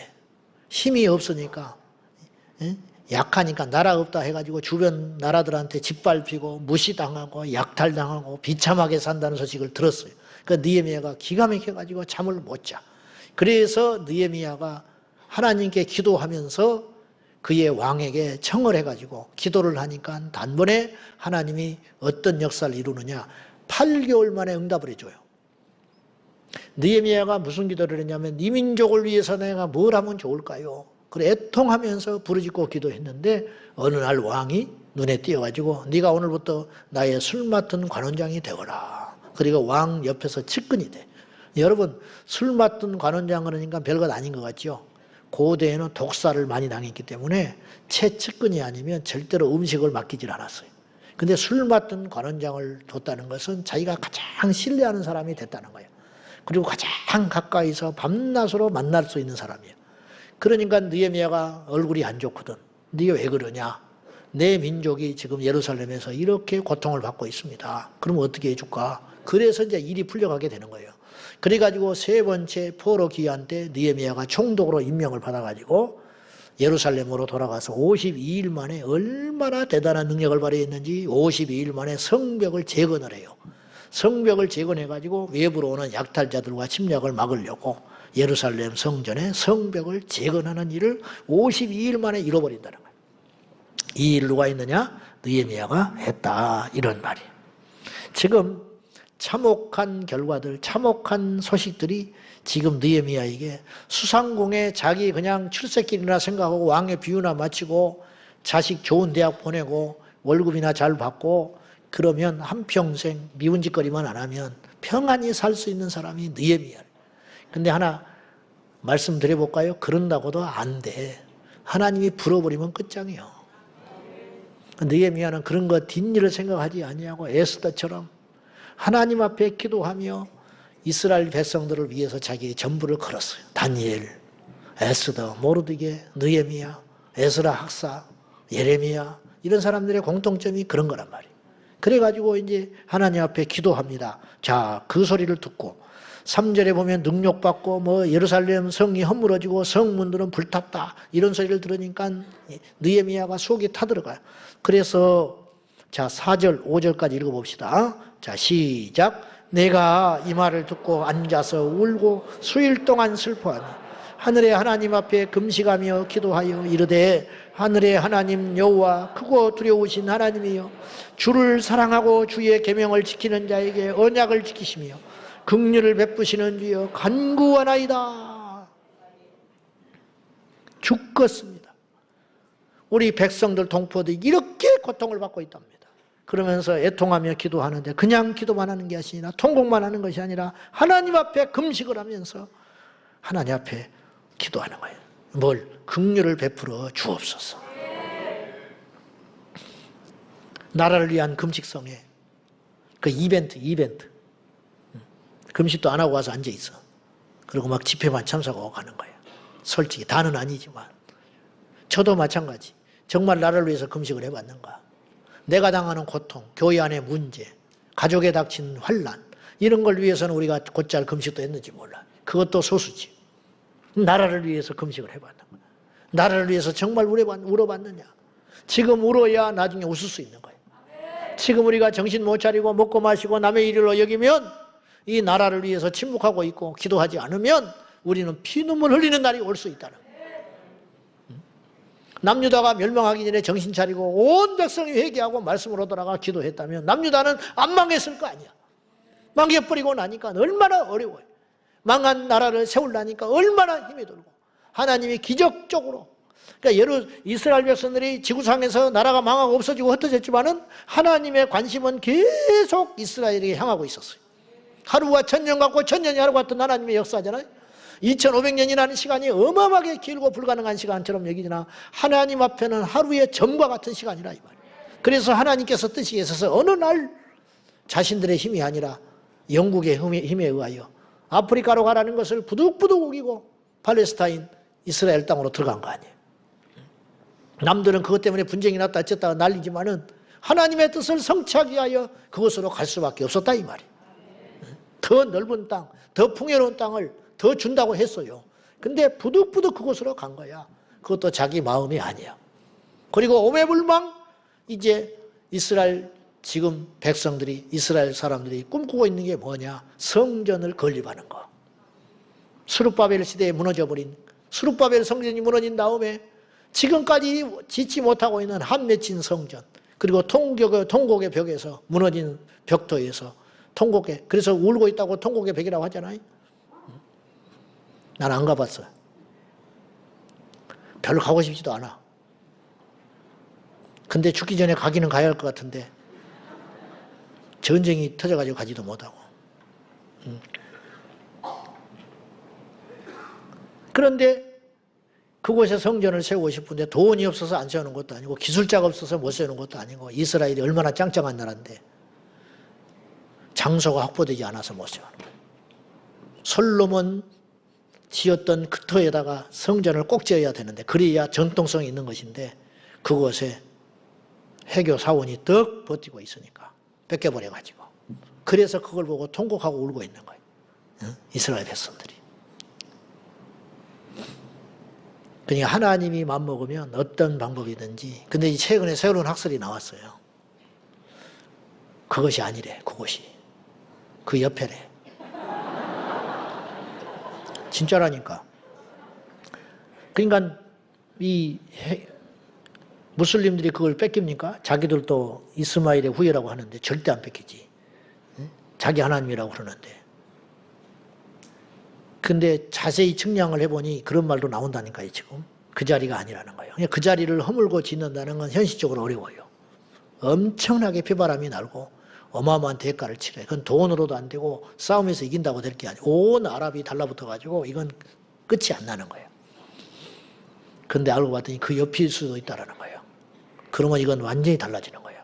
S1: 힘이 없으니까, 약하니까 나라 없다 해가지고 주변 나라들한테 짓밟히고 무시당하고 약탈당하고 비참하게 산다는 소식을 들었어요. 그 느헤미야가 기가 막혀가지고 잠을 못 자. 그래서 느헤미야가 하나님께 기도하면서 그의 왕에게 청을 해가지고 기도를 하니까 단번에 하나님이 어떤 역사를 이루느냐, 8개월 만에 응답을 해줘요. 느헤미야가 무슨 기도를 했냐면 이 민족을 위해서 내가 뭘 하면 좋을까요? 그래 애통하면서 부르짖고 기도했는데 어느 날 왕이 눈에 띄어가지고 네가 오늘부터 나의 술 맡은 관원장이 되거라. 그리고 왕 옆에서 측근이 돼. 여러분, 술 맡은 관원장 그러니까 별것 아닌 것 같죠? 고대에는 독사를 많이 당했기 때문에 채측근이 아니면 절대로 음식을 맡기질 않았어요. 근데 술 맡은 관원장을 뒀다는 것은 자기가 가장 신뢰하는 사람이 됐다는 거예요. 그리고 가장 가까이서 밤낮으로 만날 수 있는 사람이에요. 그러니까 느헤미야가 얼굴이 안 좋거든. 네가 왜 그러냐? 내 민족이 지금 예루살렘에서 이렇게 고통을 받고 있습니다. 그럼 어떻게 해줄까? 그래서 이제 일이 풀려가게 되는 거예요. 그래가지고 세 번째 포로 기한 때 느헤미야가 총독으로 임명을 받아가지고 예루살렘으로 돌아가서 52일 만에 얼마나 대단한 능력을 발휘했는지 52일 만에 성벽을 재건을 해요. 성벽을 재건해가지고 외부로 오는 약탈자들과 침략을 막으려고 예루살렘 성전의 성벽을 재건하는 일을 52일 만에 이뤄버린다는 거예요. 이 일 누가 했느냐? 느헤미야가 했다. 이런 말이에요. 지금 참혹한 결과들, 참혹한 소식들이 지금 느헤미야에게 수상궁에 자기 그냥 출세길이나 생각하고 왕의 비유나 마치고 자식 좋은 대학 보내고 월급이나 잘 받고 그러면 한평생 미운 짓거리만 안 하면 평안히 살 수 있는 사람이 느헤미야. 근데 하나 말씀드려볼까요? 그런다고도 안 돼. 하나님이 불어버리면 끝장이요. 느헤미야는 그런 거 뒷일을 생각하지 아니하고 에스더처럼 하나님 앞에 기도하며 이스라엘 백성들을 위해서 자기의 전부를 걸었어요. 다니엘, 에스더, 모르드게, 느헤미야, 에스라 학사, 예레미야 이런 사람들의 공통점이 그런 거란 말이에요. 그래가지고 이제 하나님 앞에 기도합니다. 자, 그 소리를 듣고 3절에 보면 능욕받고 뭐 예루살렘 성이 허물어지고 성문들은 불탔다 이런 소리를 들으니까 느헤미야가 속이 타들어가요. 그래서 자 4절 5절까지 읽어봅시다. 자 시작. 내가 이 말을 듣고 앉아서 울고 수일 동안 슬퍼하니 하늘의 하나님 앞에 금식하며 기도하여 이르되 하늘의 하나님 여호와 크고 두려우신 하나님이여 주를 사랑하고 주의 계명을 지키는 자에게 언약을 지키시며 긍휼을 베푸시는 주여 간구하나이다. 죽겠습니다. 우리 백성들 동포들이 이렇게 고통을 받고 있답니다. 그러면서 애통하며 기도하는데 그냥 기도만 하는 것이 아니라 통곡만 하는 것이 아니라 하나님 앞에 금식을 하면서 하나님 앞에 기도하는 거예요. 뭘? 긍휼을 베풀어 주옵소서. 나라를 위한 금식성에 그 이벤트. 금식도 안 하고 와서 앉아 있어. 그리고 막 집회만 참석하고 가는 거야. 솔직히 다는 아니지만 저도 마찬가지. 정말 나라를 위해서 금식을 해봤는가? 내가 당하는 고통, 교회 안의 문제, 가족에 닥친 환난 이런 걸 위해서는 우리가 곧잘 금식도 했는지 몰라. 그것도 소수지. 나라를 위해서 금식을 해봤는 거야. 나라를 위해서 정말 울어봤느냐? 지금 울어야 나중에 웃을 수 있는 거야. 지금 우리가 정신 못 차리고 먹고 마시고 남의 일을 여기면 이 나라를 위해서 침묵하고 있고 기도하지 않으면 우리는 피눈물 흘리는 날이 올 수 있다는 거야. 남유다가 멸망하기 전에 정신 차리고 온 백성이 회개하고 말씀으로 돌아가 기도했다면 남유다는 안 망했을 거 아니야. 망해버리고 나니까 얼마나 어려워요. 망한 나라를 세우려니까 얼마나 힘이 들고 하나님이 기적적으로 그러니까 이스라엘 백성들이 지구상에서 나라가 망하고 없어지고 흩어졌지만은 하나님의 관심은 계속 이스라엘에게 향하고 있었어요. 하루가 천년 같고 천년이 하루 같은 하나님의 역사잖아요. 2500년이라는 시간이 어마어마하게 길고 불가능한 시간처럼 여기지나 하나님 앞에는 하루의 점과 같은 시간이라 이 말이에요. 그래서 하나님께서 뜻이 있어서 어느 날 자신들의 힘이 아니라 영국의 힘에 의하여 아프리카로 가라는 것을 부득부득 우기고 팔레스타인 이스라엘 땅으로 들어간 거 아니에요. 남들은 그것 때문에 분쟁이 났다 어쨌다 난리지만은 하나님의 뜻을 성취하기 위하여 그곳으로 갈 수밖에 없었다 이 말이에요. 더 넓은 땅, 더 풍요로운 땅을 더 준다고 했어요. 근데 부득부득 그곳으로 간 거야. 그것도 자기 마음이 아니야. 그리고 오매불망 이제 이스라엘 지금 백성들이 이스라엘 사람들이 꿈꾸고 있는 게 뭐냐? 성전을 건립하는 거. 스룹바벨 시대에 무너져버린 스룹바벨 성전이 무너진 다음에 지금까지 짓지 못하고 있는 한 맺힌 성전 그리고 통곡의 벽에서 무너진 벽토에서 통곡의 그래서 울고 있다고 통곡의 벽이라고 하잖아요. 난 안 가봤어요. 별로 가고 싶지도 않아. 근데 죽기 전에 가기는 가야 할 것 같은데 전쟁이 터져가지고 가지도 못하고. 그런데 그곳에 성전을 세우고 싶은데 돈이 없어서 안 세우는 것도 아니고 기술자가 없어서 못 세우는 것도 아니고 이스라엘이 얼마나 짱짱한 나라인데 장소가 확보되지 않아서 못 세우는 거예요. 솔로몬 지었던 그 터에다가 성전을 꼭 지어야 되는데 그래야 전통성이 있는 것인데 그곳에 해교 사원이 떡 버티고 있으니까 뺏겨버려가지고 그래서 그걸 보고 통곡하고 울고 있는 거예요. 이스라엘 백성들이. 그러니까 하나님이 맘먹으면 어떤 방법이든지 근데 최근에 새로운 학설이 나왔어요. 그것이 아니래. 그곳이. 그 옆에래. 진짜라니까. 그러니까 이 무슬림들이 그걸 뺏깁니까? 자기들도 이스마일의 후예라고 하는데 절대 안 뺏기지. 자기 하나님이라고 그러는데. 근데 자세히 측량을 해보니 그런 말도 나온다니까요, 지금. 그 자리가 아니라는 거예요. 그냥 그 자리를 허물고 짓는다는 건 현실적으로 어려워요. 엄청나게 비바람이 날고 어마어마한 대가를 치러요. 그건 돈으로도 안 되고 싸움에서 이긴다고 될 게 아니고 온 아랍이 달라붙어가지고 이건 끝이 안 나는 거예요. 근데 알고 봤더니 그 옆일 수도 있다는 거예요. 그러면 이건 완전히 달라지는 거예요.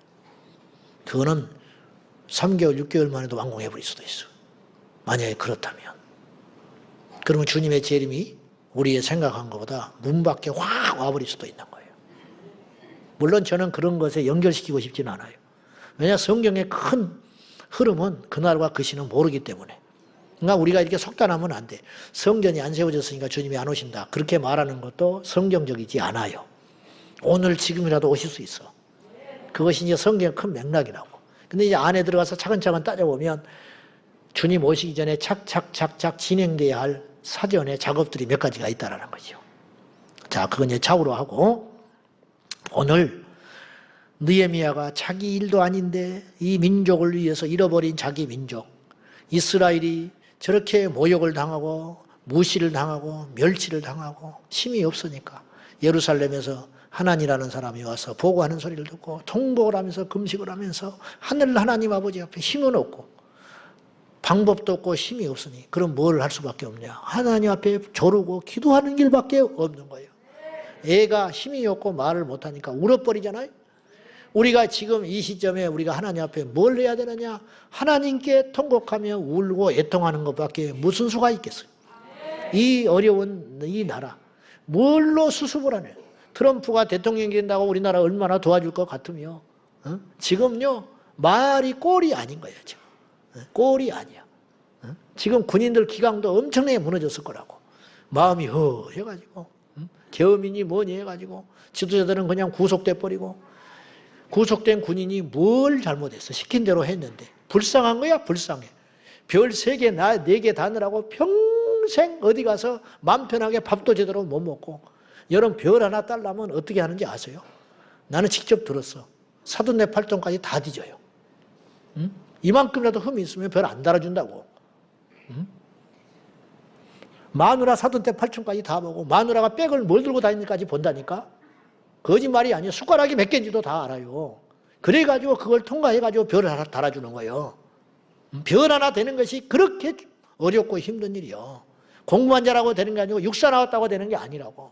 S1: 그거는 3개월, 6개월 만에도 완공해버릴 수도 있어. 만약에 그렇다면. 그러면 주님의 재림이 우리의 생각한 것보다 문 밖에 확 와버릴 수도 있는 거예요. 물론 저는 그런 것에 연결시키고 싶지는 않아요. 왜냐 성경의 큰 흐름은 그날과 그 시는 모르기 때문에. 그러니까 우리가 이렇게 속단하면 안 돼. 성전이 안 세워졌으니까 주님이 안 오신다. 그렇게 말하는 것도 성경적이지 않아요. 오늘 지금이라도 오실 수 있어. 그것이 이제 성경의 큰 맥락이라고. 근데 이제 안에 들어가서 차근차근 따져보면 주님 오시기 전에 착착착착 진행돼야 할 사전의 작업들이 몇 가지가 있다라는 거죠. 자, 그건 이제 차후로 하고 오늘 느헤미야가 자기 일도 아닌데 이 민족을 위해서 잃어버린 자기 민족 이스라엘이 저렇게 모욕을 당하고 무시를 당하고 멸치를 당하고 힘이 없으니까 예루살렘에서 하나님이라는 사람이 와서 보고하는 소리를 듣고 통곡을 하면서 금식을 하면서 하늘 하나님 아버지 앞에 힘은 없고 방법도 없고 힘이 없으니 그럼 뭘 할 수밖에 없냐? 하나님 앞에 조르고 기도하는 길밖에 없는 거예요. 애가 힘이 없고 말을 못하니까 울어버리잖아요. 우리가 지금 이 시점에 우리가 하나님 앞에 뭘 해야 되느냐? 하나님께 통곡하며 울고 애통하는 것밖에 무슨 수가 있겠어요? 이 어려운 이 나라 뭘로 수습을 하냐? 트럼프가 대통령이 된다고 우리나라 얼마나 도와줄 것 같으며 지금요 말이 꼴이 아닌 거예요. 지금 꼴이 아니야. 지금 군인들 기강도 엄청나게 무너졌을 거라고. 마음이 허해가지고 계엄이니 뭐니 해가지고 지도자들은 그냥 구속돼 버리고 구속된 군인이 뭘 잘못했어? 시킨 대로 했는데 불쌍한 거야. 불쌍해. 별 3개, 4개 다느라고 평생 어디 가서 맘 편하게 밥도 제대로 못 먹고 여러분 별 하나 달라면 어떻게 하는지 아세요? 나는 직접 들었어. 사돈네 팔돈까지 다 뒤져요. 응? 이만큼이라도 흠이 있으면 별 안 달아준다고. 응? 마누라 사돈네 팔촌까지 다 보고 마누라가 백을 뭘 들고 다니는지까지 본다니까. 거짓말이 아니에요. 숟가락이 몇 개인지도 다 알아요. 그래가지고 그걸 통과해가지고 별을 하나 달아주는 거예요. 별 하나 되는 것이 그렇게 어렵고 힘든 일이요. 공부만 잘하고 되는 게 아니고 육사 나왔다고 되는 게 아니라고.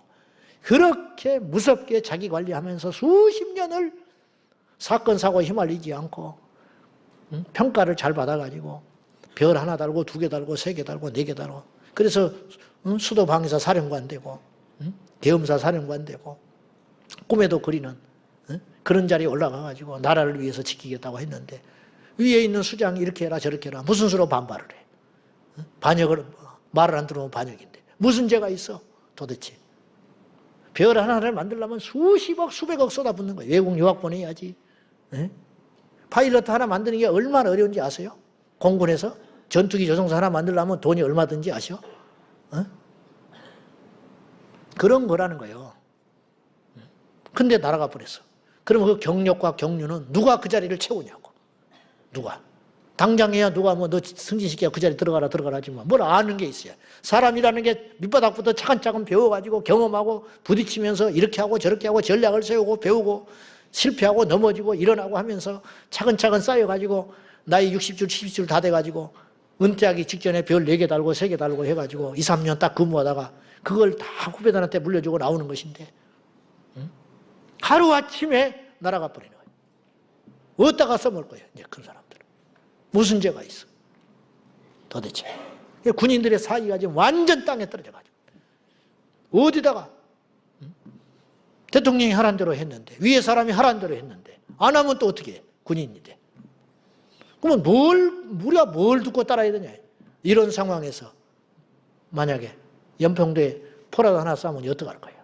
S1: 그렇게 무섭게 자기 관리하면서 수십 년을 사건 사고에 휘말리지 않고 평가를 잘 받아가지고 별 하나 달고 2개 달고 3개 달고 4개 달고 그래서 수도방위사 사령관 되고 계엄사 사령관 되고 꿈에도 그리는 그런 자리에 올라가가지고 나라를 위해서 지키겠다고 했는데 위에 있는 수장이 이렇게 해라 저렇게 해라 무슨 수로 반발을 해. 반역을 말을 안 들으면 반역인데 무슨 죄가 있어 도대체. 별 하나를 만들려면 수십억 수백억 쏟아붓는 거예요. 외국 유학 보내야지. 파일럿 하나 만드는 게 얼마나 어려운지 아세요? 공군에서 전투기 조종사 하나 만들려면 돈이 얼마든지 아셔? 그런 거라는 거예요. 근데 날아가 버렸어. 그럼 그 경력과 경륜은 누가 그 자리를 채우냐고. 누가. 당장해야 누가 뭐 너 승진시켜 그 자리 들어가라 하지만 뭘 아는 게 있어야. 사람이라는 게 밑바닥부터 차근차근 배워가지고 경험하고 부딪히면서 이렇게 하고 저렇게 하고 전략을 세우고 배우고 실패하고 넘어지고 일어나고 하면서 차근차근 쌓여가지고 나이 60줄 70줄 다 돼가지고 은퇴하기 직전에 별 4개 달고 3개 달고 해가지고 2, 3년 딱 근무하다가 그걸 다 후배들한테 물려주고 나오는 것인데 하루아침에 날아가 버리는 거예요. 어디다가 써먹을 거예요. 이제 그런 사람들은. 무슨 죄가 있어? 도대체. 군인들의 사기가 지금 완전 땅에 떨어져가지고. 어디다가? 대통령이 하라는 대로 했는데, 위에 사람이 하라는 대로 했는데, 안 하면 또 어떻게 해? 군인인데. 그러면 우리가 뭘 듣고 따라야 되냐? 이런 상황에서 만약에 연평도에 포라도 하나 쏴면 어떡할 거예요?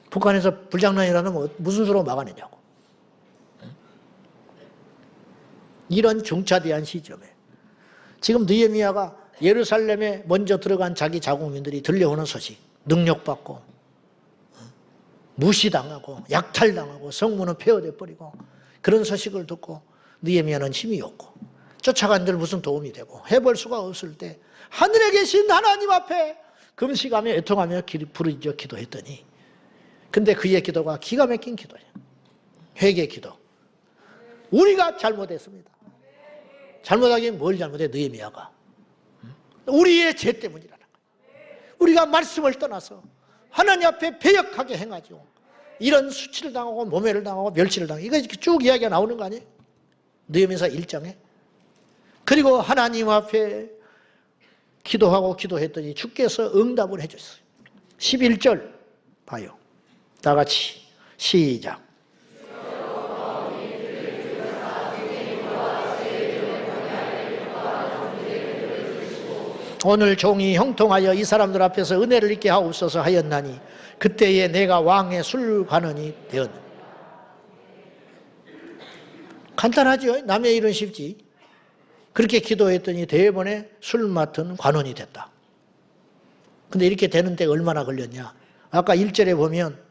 S1: 북한에서 불장난이라면 무슨 수로 막아내냐고. 이런 중차대한 시점에 지금 느헤미야가 예루살렘에 먼저 들어간 자기 자국민들이 들려오는 소식, 능력받고 무시당하고 약탈당하고 성문은 폐허돼 버리고 그런 소식을 듣고 느헤미야는 힘이 없고 쫓아간들 무슨 도움이 되고 해볼 수가 없을 때 하늘에 계신 하나님 앞에 금식하며 애통하며 부르짖어 기도했더니 근데 그의 기도가 기가 막힌 기도예요. 회개 기도. 우리가 잘못했습니다. 잘못하긴 뭘 잘못해? 느헤미야가. 우리의 죄 때문이라는 거예요. 우리가 말씀을 떠나서 하나님 앞에 배역하게 행하죠. 이런 수치를 당하고 모멸을 당하고 멸치를 당하고 이거 이렇게 쭉 이야기가 나오는 거 아니에요? 느헤미야 1장에. 그리고 하나님 앞에 기도하고 기도했더니 주께서 응답을 해줬어요. 11절 봐요. 다 같이 시작. 오늘 종이 형통하여 이 사람들 앞에서 은혜를 입게 하옵소서 하였나니 그때에 내가 왕의 술관원이 되었느니라. 간단하죠? 남의 일은 쉽지. 그렇게 기도했더니 대번에 술 맡은 관원이 됐다. 근데 이렇게 되는 데가 얼마나 걸렸냐? 아까 1절에 보면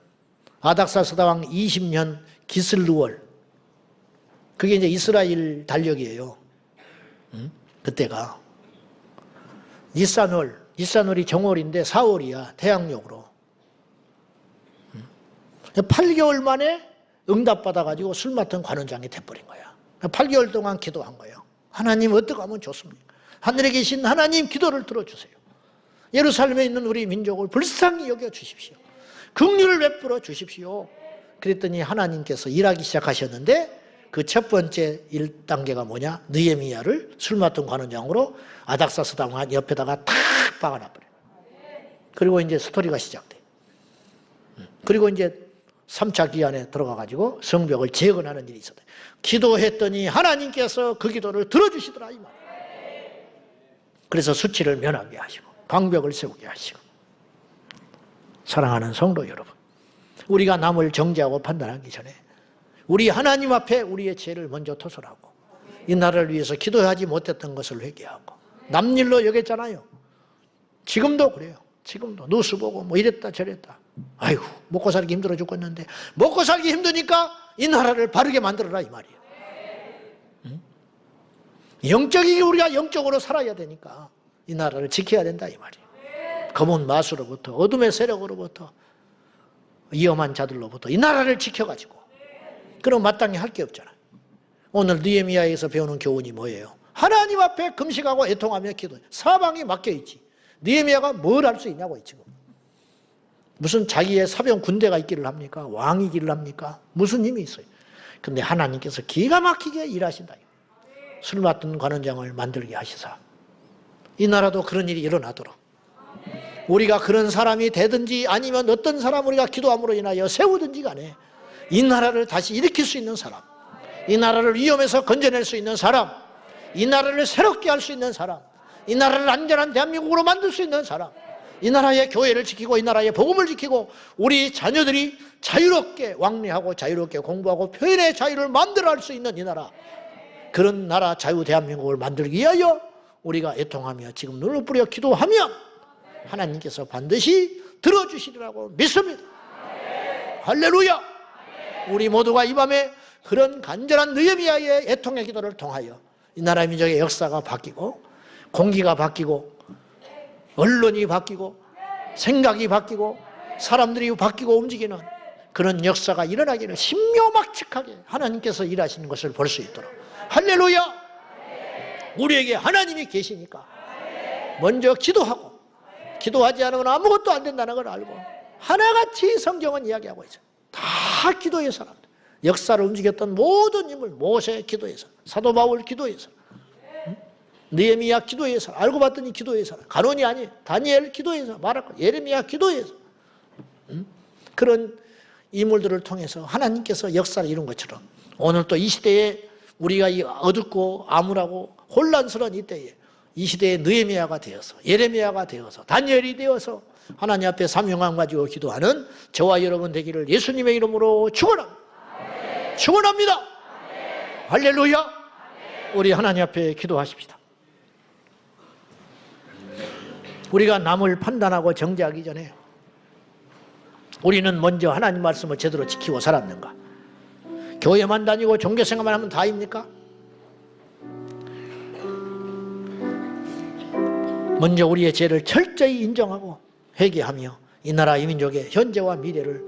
S1: 아닥사스다 왕 20년 기슬루월, 그게 이제 이스라엘 달력이에요. 그때가 니산월이 정월인데 4월이야 태양력으로. 8개월 만에 응답받아가지고 술 맡은 관원장이 돼버린 거야. 8개월 동안 기도한 거예요. 하나님 어떻게 하면 좋습니까? 하늘에 계신 하나님 기도를 들어주세요. 예루살렘에 있는 우리 민족을 불쌍히 여겨주십시오. 긍휼을 베풀어 주십시오. 그랬더니 하나님께서 일하기 시작하셨는데 그 첫 번째 1단계가 뭐냐? 느헤미야를 술 맡은 관원장으로 아닥사스 당한 옆에다가 탁 박아놔버려요. 그리고 이제 스토리가 시작돼요. 그리고 이제 3차 기한에 들어가가지고 성벽을 재건하는 일이 있었대요. 기도했더니 하나님께서 그 기도를 들어주시더라 이 말이에요. 그래서 수치를 면하게 하시고 방벽을 세우게 하시고. 사랑하는 성도 여러분, 우리가 남을 정죄하고 판단하기 전에 우리 하나님 앞에 우리의 죄를 먼저 토설하고 이 나라를 위해서 기도하지 못했던 것을 회개하고 남일로 여겼잖아요. 지금도 그래요. 지금도 뉴스 보고 뭐 이랬다 저랬다. 아이고 먹고 살기 힘들어 죽겠는데 먹고 살기 힘드니까 이 나라를 바르게 만들어라 이 말이에요. 응? 영적이게 우리가 영적으로 살아야 되니까 이 나라를 지켜야 된다 이 말이에요. 검은 마수로부터 어둠의 세력으로부터 위험한 자들로부터 이 나라를 지켜가지고 그럼 마땅히 할 게 없잖아. 오늘 느헤미야에서 배우는 교훈이 뭐예요? 하나님 앞에 금식하고 애통하며 기도해. 사방이 막혀있지. 느헤미야가 뭘 할 수 있냐고 지금. 무슨 자기의 사병 군대가 있기를 합니까? 왕이기를 합니까? 무슨 힘이 있어요? 근데 하나님께서 기가 막히게 일하신다. 술 맡은 관원장을 만들게 하시사 이 나라도 그런 일이 일어나도록 우리가 그런 사람이 되든지 아니면 어떤 사람 우리가 기도함으로 인하여 세우든지 간에 이 나라를 다시 일으킬 수 있는 사람, 이 나라를 위험에서 건져낼 수 있는 사람, 이 나라를 새롭게 할 수 있는 사람, 이 나라를 안전한 대한민국으로 만들 수 있는 사람, 이 나라의 교회를 지키고 이 나라의 복음을 지키고 우리 자녀들이 자유롭게 왕래하고 자유롭게 공부하고 표현의 자유를 만들어 할 수 있는 이 나라, 그런 나라 자유 대한민국을 만들기 위하여 우리가 애통하며 지금 눈을 뿌려 기도하면 하나님께서 반드시 들어주시리라고 믿습니다. 할렐루야. 우리 모두가 이 밤에 그런 간절한 느헤미야의 애통의 기도를 통하여 이 나라 민족의 역사가 바뀌고 공기가 바뀌고 언론이 바뀌고 생각이 바뀌고 사람들이 바뀌고 움직이는 그런 역사가 일어나기를 신묘막측하게 하나님께서 일하시는 것을 볼 수 있도록. 할렐루야. 우리에게 하나님이 계시니까 먼저 기도하고 기도하지 않으면 아무것도 안 된다는 걸 알고 하나같이 성경은 이야기하고 있어요. 다 기도의 사람들. 역사를 움직였던 모든 인물, 모세 기도의 사람, 사도 바울 기도의 사람, 느헤미야 기도의 사람, 알고 봤더니 기도의 사람, 간원이 아니에요. 다니엘 기도의 사람, 마라코, 예레미야 기도의 사람. 그런 인물들을 통해서 하나님께서 역사를 이룬 것처럼 오늘 또 이 시대에 우리가 이 어둡고 암울하고 혼란스러운 이 때에 이 시대의 느헤미야가 되어서 예레미야가 되어서 다니엘이 되어서 하나님 앞에 사명함 가지고 기도하는 저와 여러분 되기를 예수님의 이름으로 축원합니다. 축원합니다. 할렐루야. 우리 하나님 앞에 기도하십시다. 우리가 남을 판단하고 정죄하기 전에 우리는 먼저 하나님 말씀을 제대로 지키고 살았는가? 교회만 다니고 종교생활만 하면 다입니까? 먼저 우리의 죄를 철저히 인정하고 회개하며 이 나라 이 민족의 현재와 미래를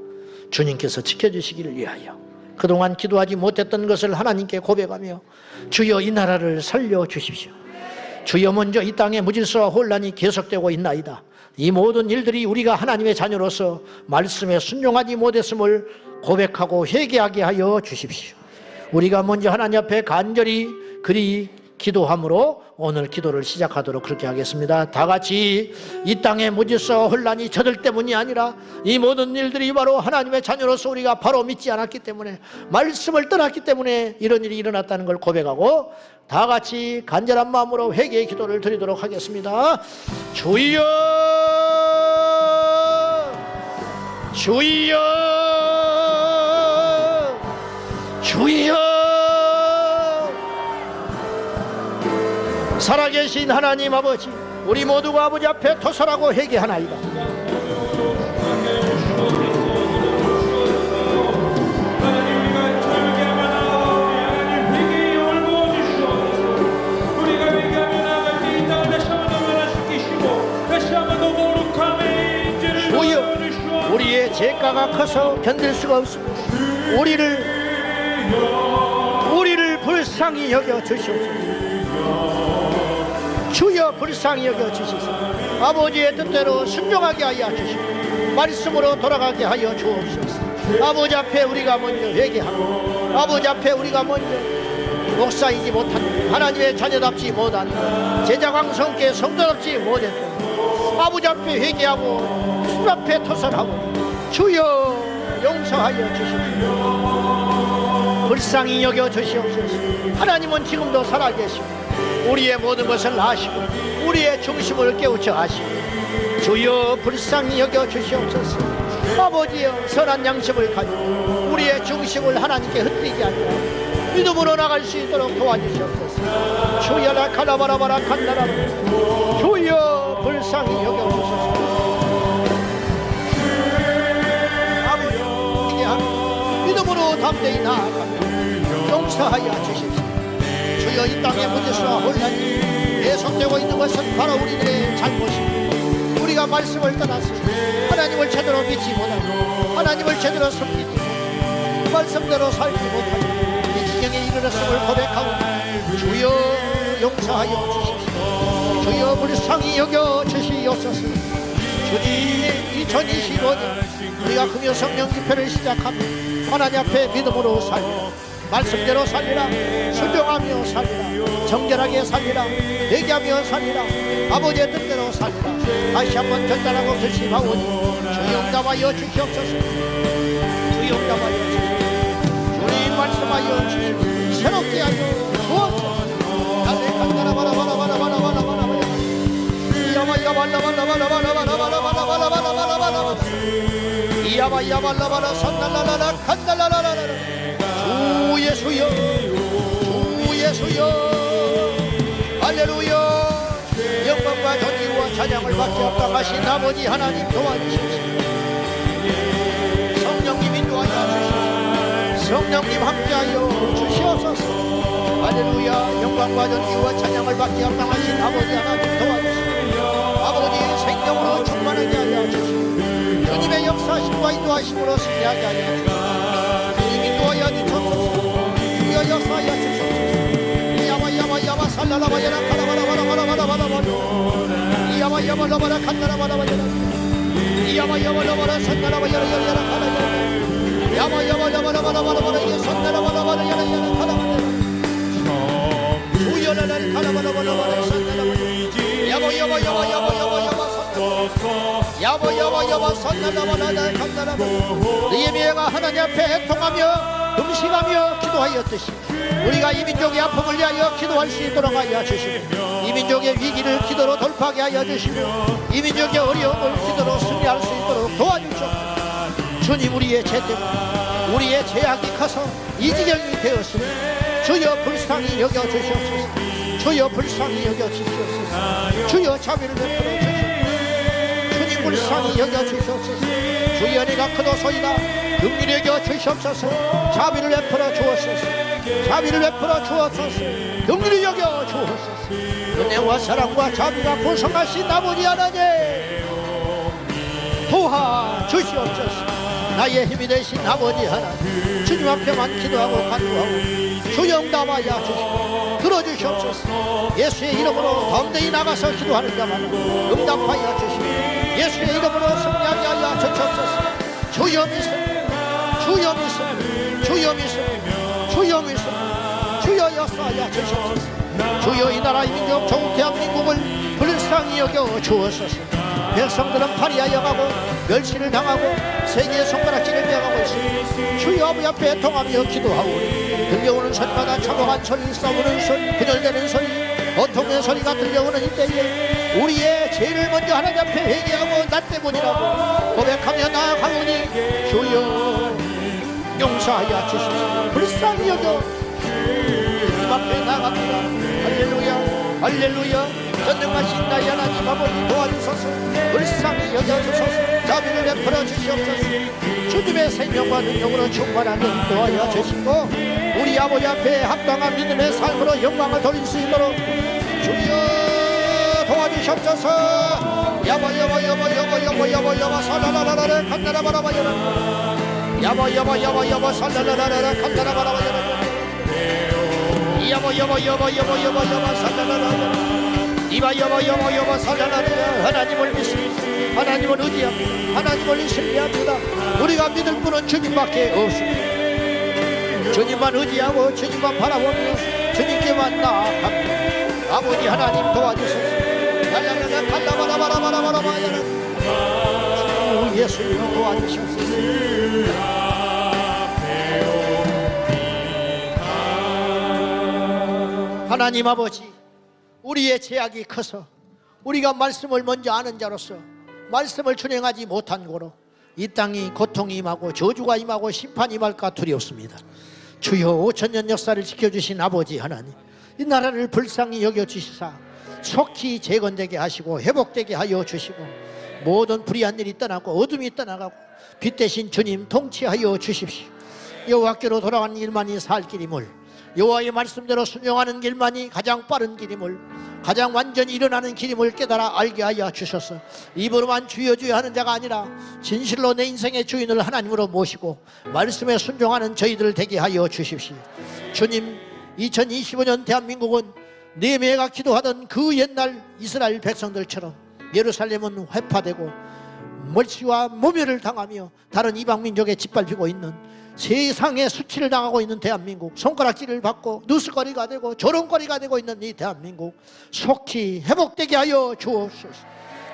S1: 주님께서 지켜주시기를 위하여 그동안 기도하지 못했던 것을 하나님께 고백하며 주여 이 나라를 살려주십시오. 주여 먼저 이 땅에 무질서와 혼란이 계속되고 있나이다. 이 모든 일들이 우리가 하나님의 자녀로서 말씀에 순종하지 못했음을 고백하고 회개하게 하여 주십시오. 우리가 먼저 하나님 앞에 간절히 그리 기도함으로 오늘 기도를 시작하도록 그렇게 하겠습니다. 다 같이 이 땅의 무질서와 혼란이 저들 때문이 아니라 이 모든 일들이 바로 하나님의 자녀로서 우리가 바로 믿지 않았기 때문에 말씀을 떠났기 때문에 이런 일이 일어났다는 걸 고백하고 다 같이 간절한 마음으로 회개의 기도를 드리도록 하겠습니다. 주여 주여 주여 살아계신 하나님 아버지, 우리 모두가 아버지 앞에 토설하고 회개하나이다. 주여, 우리의 죄가가 커서 견딜 수가 없습니다. 우리를 불쌍히 여겨 주시옵소서. 주여 주여 불쌍히 여겨 주시소. 아버지의 뜻대로 순종하게 하여 주시고 말씀으로 돌아가게 하여 주옵소서. 아버지 앞에 우리가 먼저 회개하고 아버지 앞에 우리가 먼저 목사이지 못한 하나님의 자녀답지 못한 제자광성께 성도답지 못했던 아버지 앞에 회개하고 주 앞에 토설하고 주여 용서하여 주시옵소서. 불쌍히 여겨 주시옵소서. 하나님은 지금도 살아계시고 우리의 모든 것을 아시고 우리의 중심을 깨우쳐 아시고 주여 불쌍히 여겨 주시옵소서. 아버지여 선한 양심을 가지고 우리의 중심을 하나님께 흩뜨리지 않고 믿음으로 나갈 수 있도록 도와주시옵소서. 주여 라카라바라바라 칸나라바 주여 불쌍히 여겨 주소서. 아버지 우리에게 믿음으로 담대히 나아가며 용서하여 주십시오. 주여 이 땅의 문제와 혼란이 계속되고 있는 것은 바로 우리들의 잘못입니다. 우리가 말씀을 떠나서 하나님을 제대로 믿지 못하고 하나님을 제대로 섬기지 못하고 말씀대로 살지 못하고 이 지경에 이르렀음을 고백하고 주여 용서하여 주십시오. 주여 불쌍히 여겨 주시옵소서. 주님 2025년 우리가 금요 성령 집회를 시작하며 하나님 앞에 믿음으로 살리라 말씀대로 살리라 순종하며 살리라 정결하게 살리라 회개하며 살리라 아버지의 뜻대로 살리라 다시 한번 결단하고 결심하오니 주여 응답하여 주시옵소서. 주여 응답하여 주시옵소서. 주님 말씀하여 주시옵소서. 새롭게 하여 주옵소서. 이야바야발라바라 선날라라라 칸달라라라라 주 예수여 주 예수여 할렐루야. 영광과 존귀와 찬양을 받게 합당하신 아버지 하나님 도와주십시오. 성령님 인도하여 주시옵소서. 성령님 함께하여 주시옵소서. 할렐루야. 영광과 존귀와 찬양을 받게 합당하신 아버지 하나님 도와주시옵소서. 아버지의 생명으로 충만하게 하여 주시옵소서. 주님의 역사하심과 인도하심으로 승리하게 하여 주시옵소서. 주님 인도하여 주시옵소서. 주여 역사하여 주시옵소서. 야바야바야바 살라라바야라 카라바라바라바라바라바라 이야바야바라바라 칸나라바라바야라 이야바야바라바라 산나라바야라야라 카라야라 야바야바라바라바라바라 산나라바라바라야라 카라바야라 주여라라 카라바라바라바라 산나라바야라 야바야바야바야바야바 야바야바야바 산나라바라바라 칸나라바야라 느헤미야가 하나님 앞에 애통하며 금식하며 기도하였듯이 우리가 이 민족의 아픔을 위하여 기도할 수 있도록 하여 주시고 이 민족의 위기를 기도로 돌파하게 하여 주시고 이 민족의 어려움을 기도로 승리할 수 있도록 도와주시옵소서. 주님 우리의 죄 때문에 우리의 죄악이 커서 이 지경이 되었으니 주여 불쌍히 여겨 주시옵소서. 주여 불쌍히 여겨 주시옵소서. 주여 자비를 베풀어 주시옵소서. 주님 불쌍히 여겨 주시옵소서. 주의 은혜가 크도소이다. 긍휼히 여겨 주시옵소서. 자비를 베풀어 주옵소서. 자비를 베풀어 주옵소서. 긍휼히 여겨 주옵소서. 은혜와 사랑과 자비가 풍성하신 아버지 하나님 도와주시옵소서. 나의 힘이 되신 아버지 하나님 주님 앞에만 기도하고 간구하고 주여 응답하여 주시고 들어주시옵소서. 예수의 이름으로 담대히 나가서 기도하는 자만 응답하여 주시고 예수의 이름으로 승리하게 하여 주시옵소서. 주여 믿음 주여 믿음 주여 믿음 주여 믿음 주여 역사하여 주시옵소서. 주여 이 나라 이 민족 전 대한민국을 불쌍히 여겨 주옵소서. 백성들은 파리하여 가고 멸시를 당하고 세계의 손가락질을 당하고 있으니 주여 아버지 앞에 애통하며 기도하오니 들려오는 소리마다 차고한 소리 싸우는 소리 분열되는 소리 고통의 소리가 들려오는 이때에 우리의 죄를 먼저 하나님 앞에 회개하고 나 때문이라고 고백하며 나아가오니 주여 용서하여 주시옵소서. 불쌍히 여겨 주님 앞에 나갑니다. 할렐루야 할렐루야. 전능하신 나의 하나님 아버지 도와주소서. 불쌍히 여겨주소서. 자비를 베풀어 주시옵소서. 주님의 생명과 능력으로 충만하게 인도하여 주시고 우리 아버지 앞에 합당한 믿음의 삶으로 영광을 돌릴 수 있도록 주여 도와주시옵소서. 야바야바야바야바야바야바야바 살라라라라 간다라바라바야라 야바야바야바야바 살라라라라 간다라바라바야라 야바야바야바야바야바 살라라라라 이봐 여보 살아나리라. 하나님을 믿습니다. 하나님을 의지합니다. 하나님을 신뢰합니다. 우리가 믿을 분은 주님밖에 없습니다. 주님만 의지하고 주님만 바라보며 주님께만 나아갑니다. 아버지 하나님 도와주소서. 예수님 도와주시옵소서. 하나님 아버지, 우리의 죄악이 커서 우리가 말씀을 먼저 아는 자로서 말씀을 준행하지 못한 고로 이 땅이 고통이 임하고 저주가 임하고 심판이 임할까 두렵습니다. 주여 5000년 역사를 지켜주신 아버지 하나님, 이 나라를 불쌍히 여겨주시사 속히 재건되게 하시고 회복되게 하여 주시고 모든 불의한 일이 떠나고 어둠이 떠나가고 빛 대신 주님 통치하여 주십시오. 여호와께로 돌아가는 길만이 살 길임을, 여호와의 말씀대로 순종하는 길만이 가장 빠른 길임을, 가장 완전히 일어나는 길임을 깨달아 알게 하여 주셔서 입으로만 주여 주여 하는 자가 아니라 진실로 내 인생의 주인을 하나님으로 모시고 말씀에 순종하는 저희들 되게 하여 주십시오. 주님, 2025년 대한민국은 느헤미야가 기도하던 그 옛날 이스라엘 백성들처럼 예루살렘은 회파되고 멀시와 모멸을 당하며 다른 이방 민족에 짓밟히고 있는, 세상에 수치를 당하고 있는 대한민국, 손가락질을 받고 누스거리가 되고 조롱거리가 되고 있는 이 대한민국 속히 회복되게 하여 주옵소서.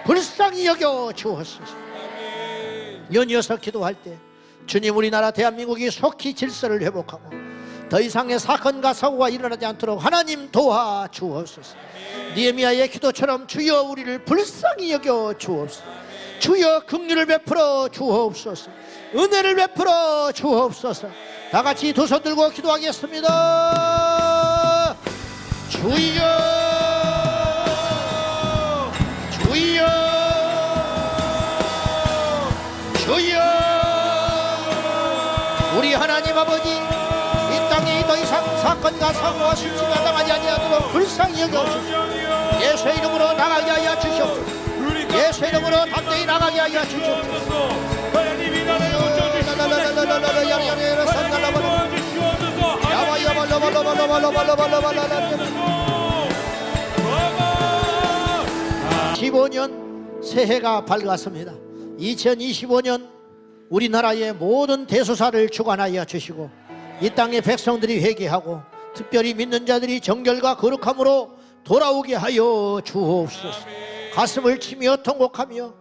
S1: 불쌍히 여겨 주옵소서. 연이어서 기도할 때 주님, 우리나라 대한민국이 속히 질서를 회복하고 더 이상의 사건과 사고가 일어나지 않도록 하나님 도와 주옵소서. 느헤미야의 기도처럼 주여 우리를 불쌍히 여겨 주옵소서. 주여 긍휼을 베풀어 주옵소서. 은혜를 베풀어 주옵소서. 다 같이 두 손 들고 기도하겠습니다. 주여 주여 주여. 우리 하나님 아버지, 이 땅이 더 이상 사건과 사고와 수치가 당하지 아니하도록 불쌍히 여겨주시옵소서. 예수의 이름으로 나가게 하여 주시옵소서. 예수의 이름으로 담대히 나가게 하여 주시옵소서. 새해가 밝았습니다. 2025년 우리나라의 모든 대소사를 주관하여 주시고 이 땅의 백성들이 회개하고 특별히 믿는 자들이 정결과 거룩함으로 돌아오게 하여 주옵소서. 가슴을 치며 통곡하며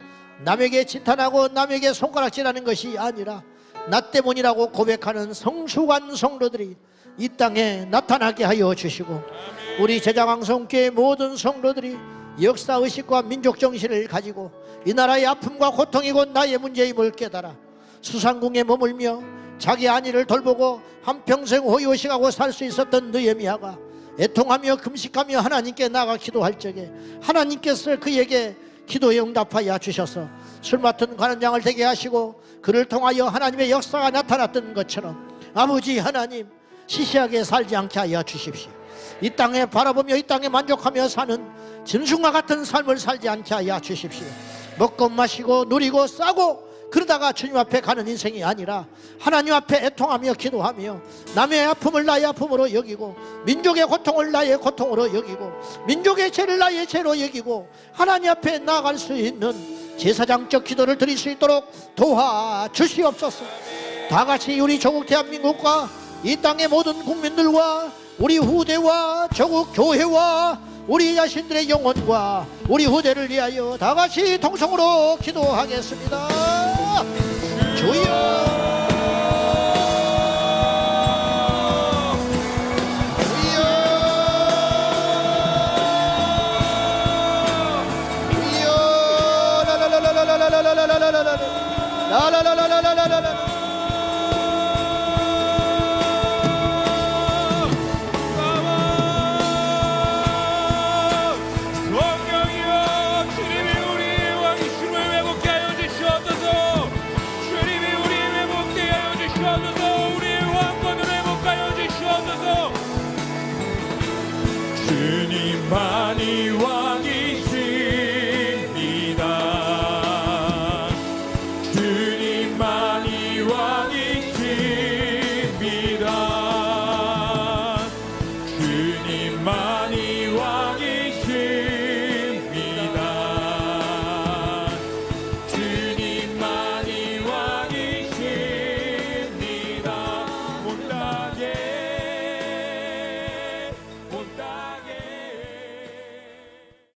S1: 남에게 지탄하고 남에게 손가락질하는 것이 아니라 나 때문이라고 고백하는 성숙한 성도들이 이 땅에 나타나게 하여 주시고, 우리 제자강성교회 모든 성도들이 역사의식과 민족정신을 가지고 이 나라의 아픔과 고통이 곧 나의 문제임을 깨달아 수상궁에 머물며 자기 안위를 돌보고 한평생 호의호식하고 살 수 있었던 느헤미야가 애통하며 금식하며 하나님께 나가 기도할 적에 하나님께서 그에게 기도에 응답하여 주셔서 술 맡은 관원장을 되게 하시고 그를 통하여 하나님의 역사가 나타났던 것처럼 아버지 하나님, 시시하게 살지 않게 하여 주십시오. 이 땅에 바라보며 이 땅에 만족하며 사는 짐승과 같은 삶을 살지 않게 하여 주십시오. 먹고 마시고 누리고 싸고 그러다가 주님 앞에 가는 인생이 아니라 하나님 앞에 애통하며 기도하며 남의 아픔을 나의 아픔으로 여기고 민족의 고통을 나의 고통으로 여기고 민족의 죄를 나의 죄로 여기고 하나님 앞에 나아갈 수 있는 제사장적 기도를 드릴 수 있도록 도와주시옵소서. 다같이 우리 조국 대한민국과 이 땅의 모든 국민들과 우리 후대와 조국 교회와 우리 자신들의 영혼과 우리 후대를 위하여 다같이 통성으로 기도하겠습니다. 주여
S2: 주님만이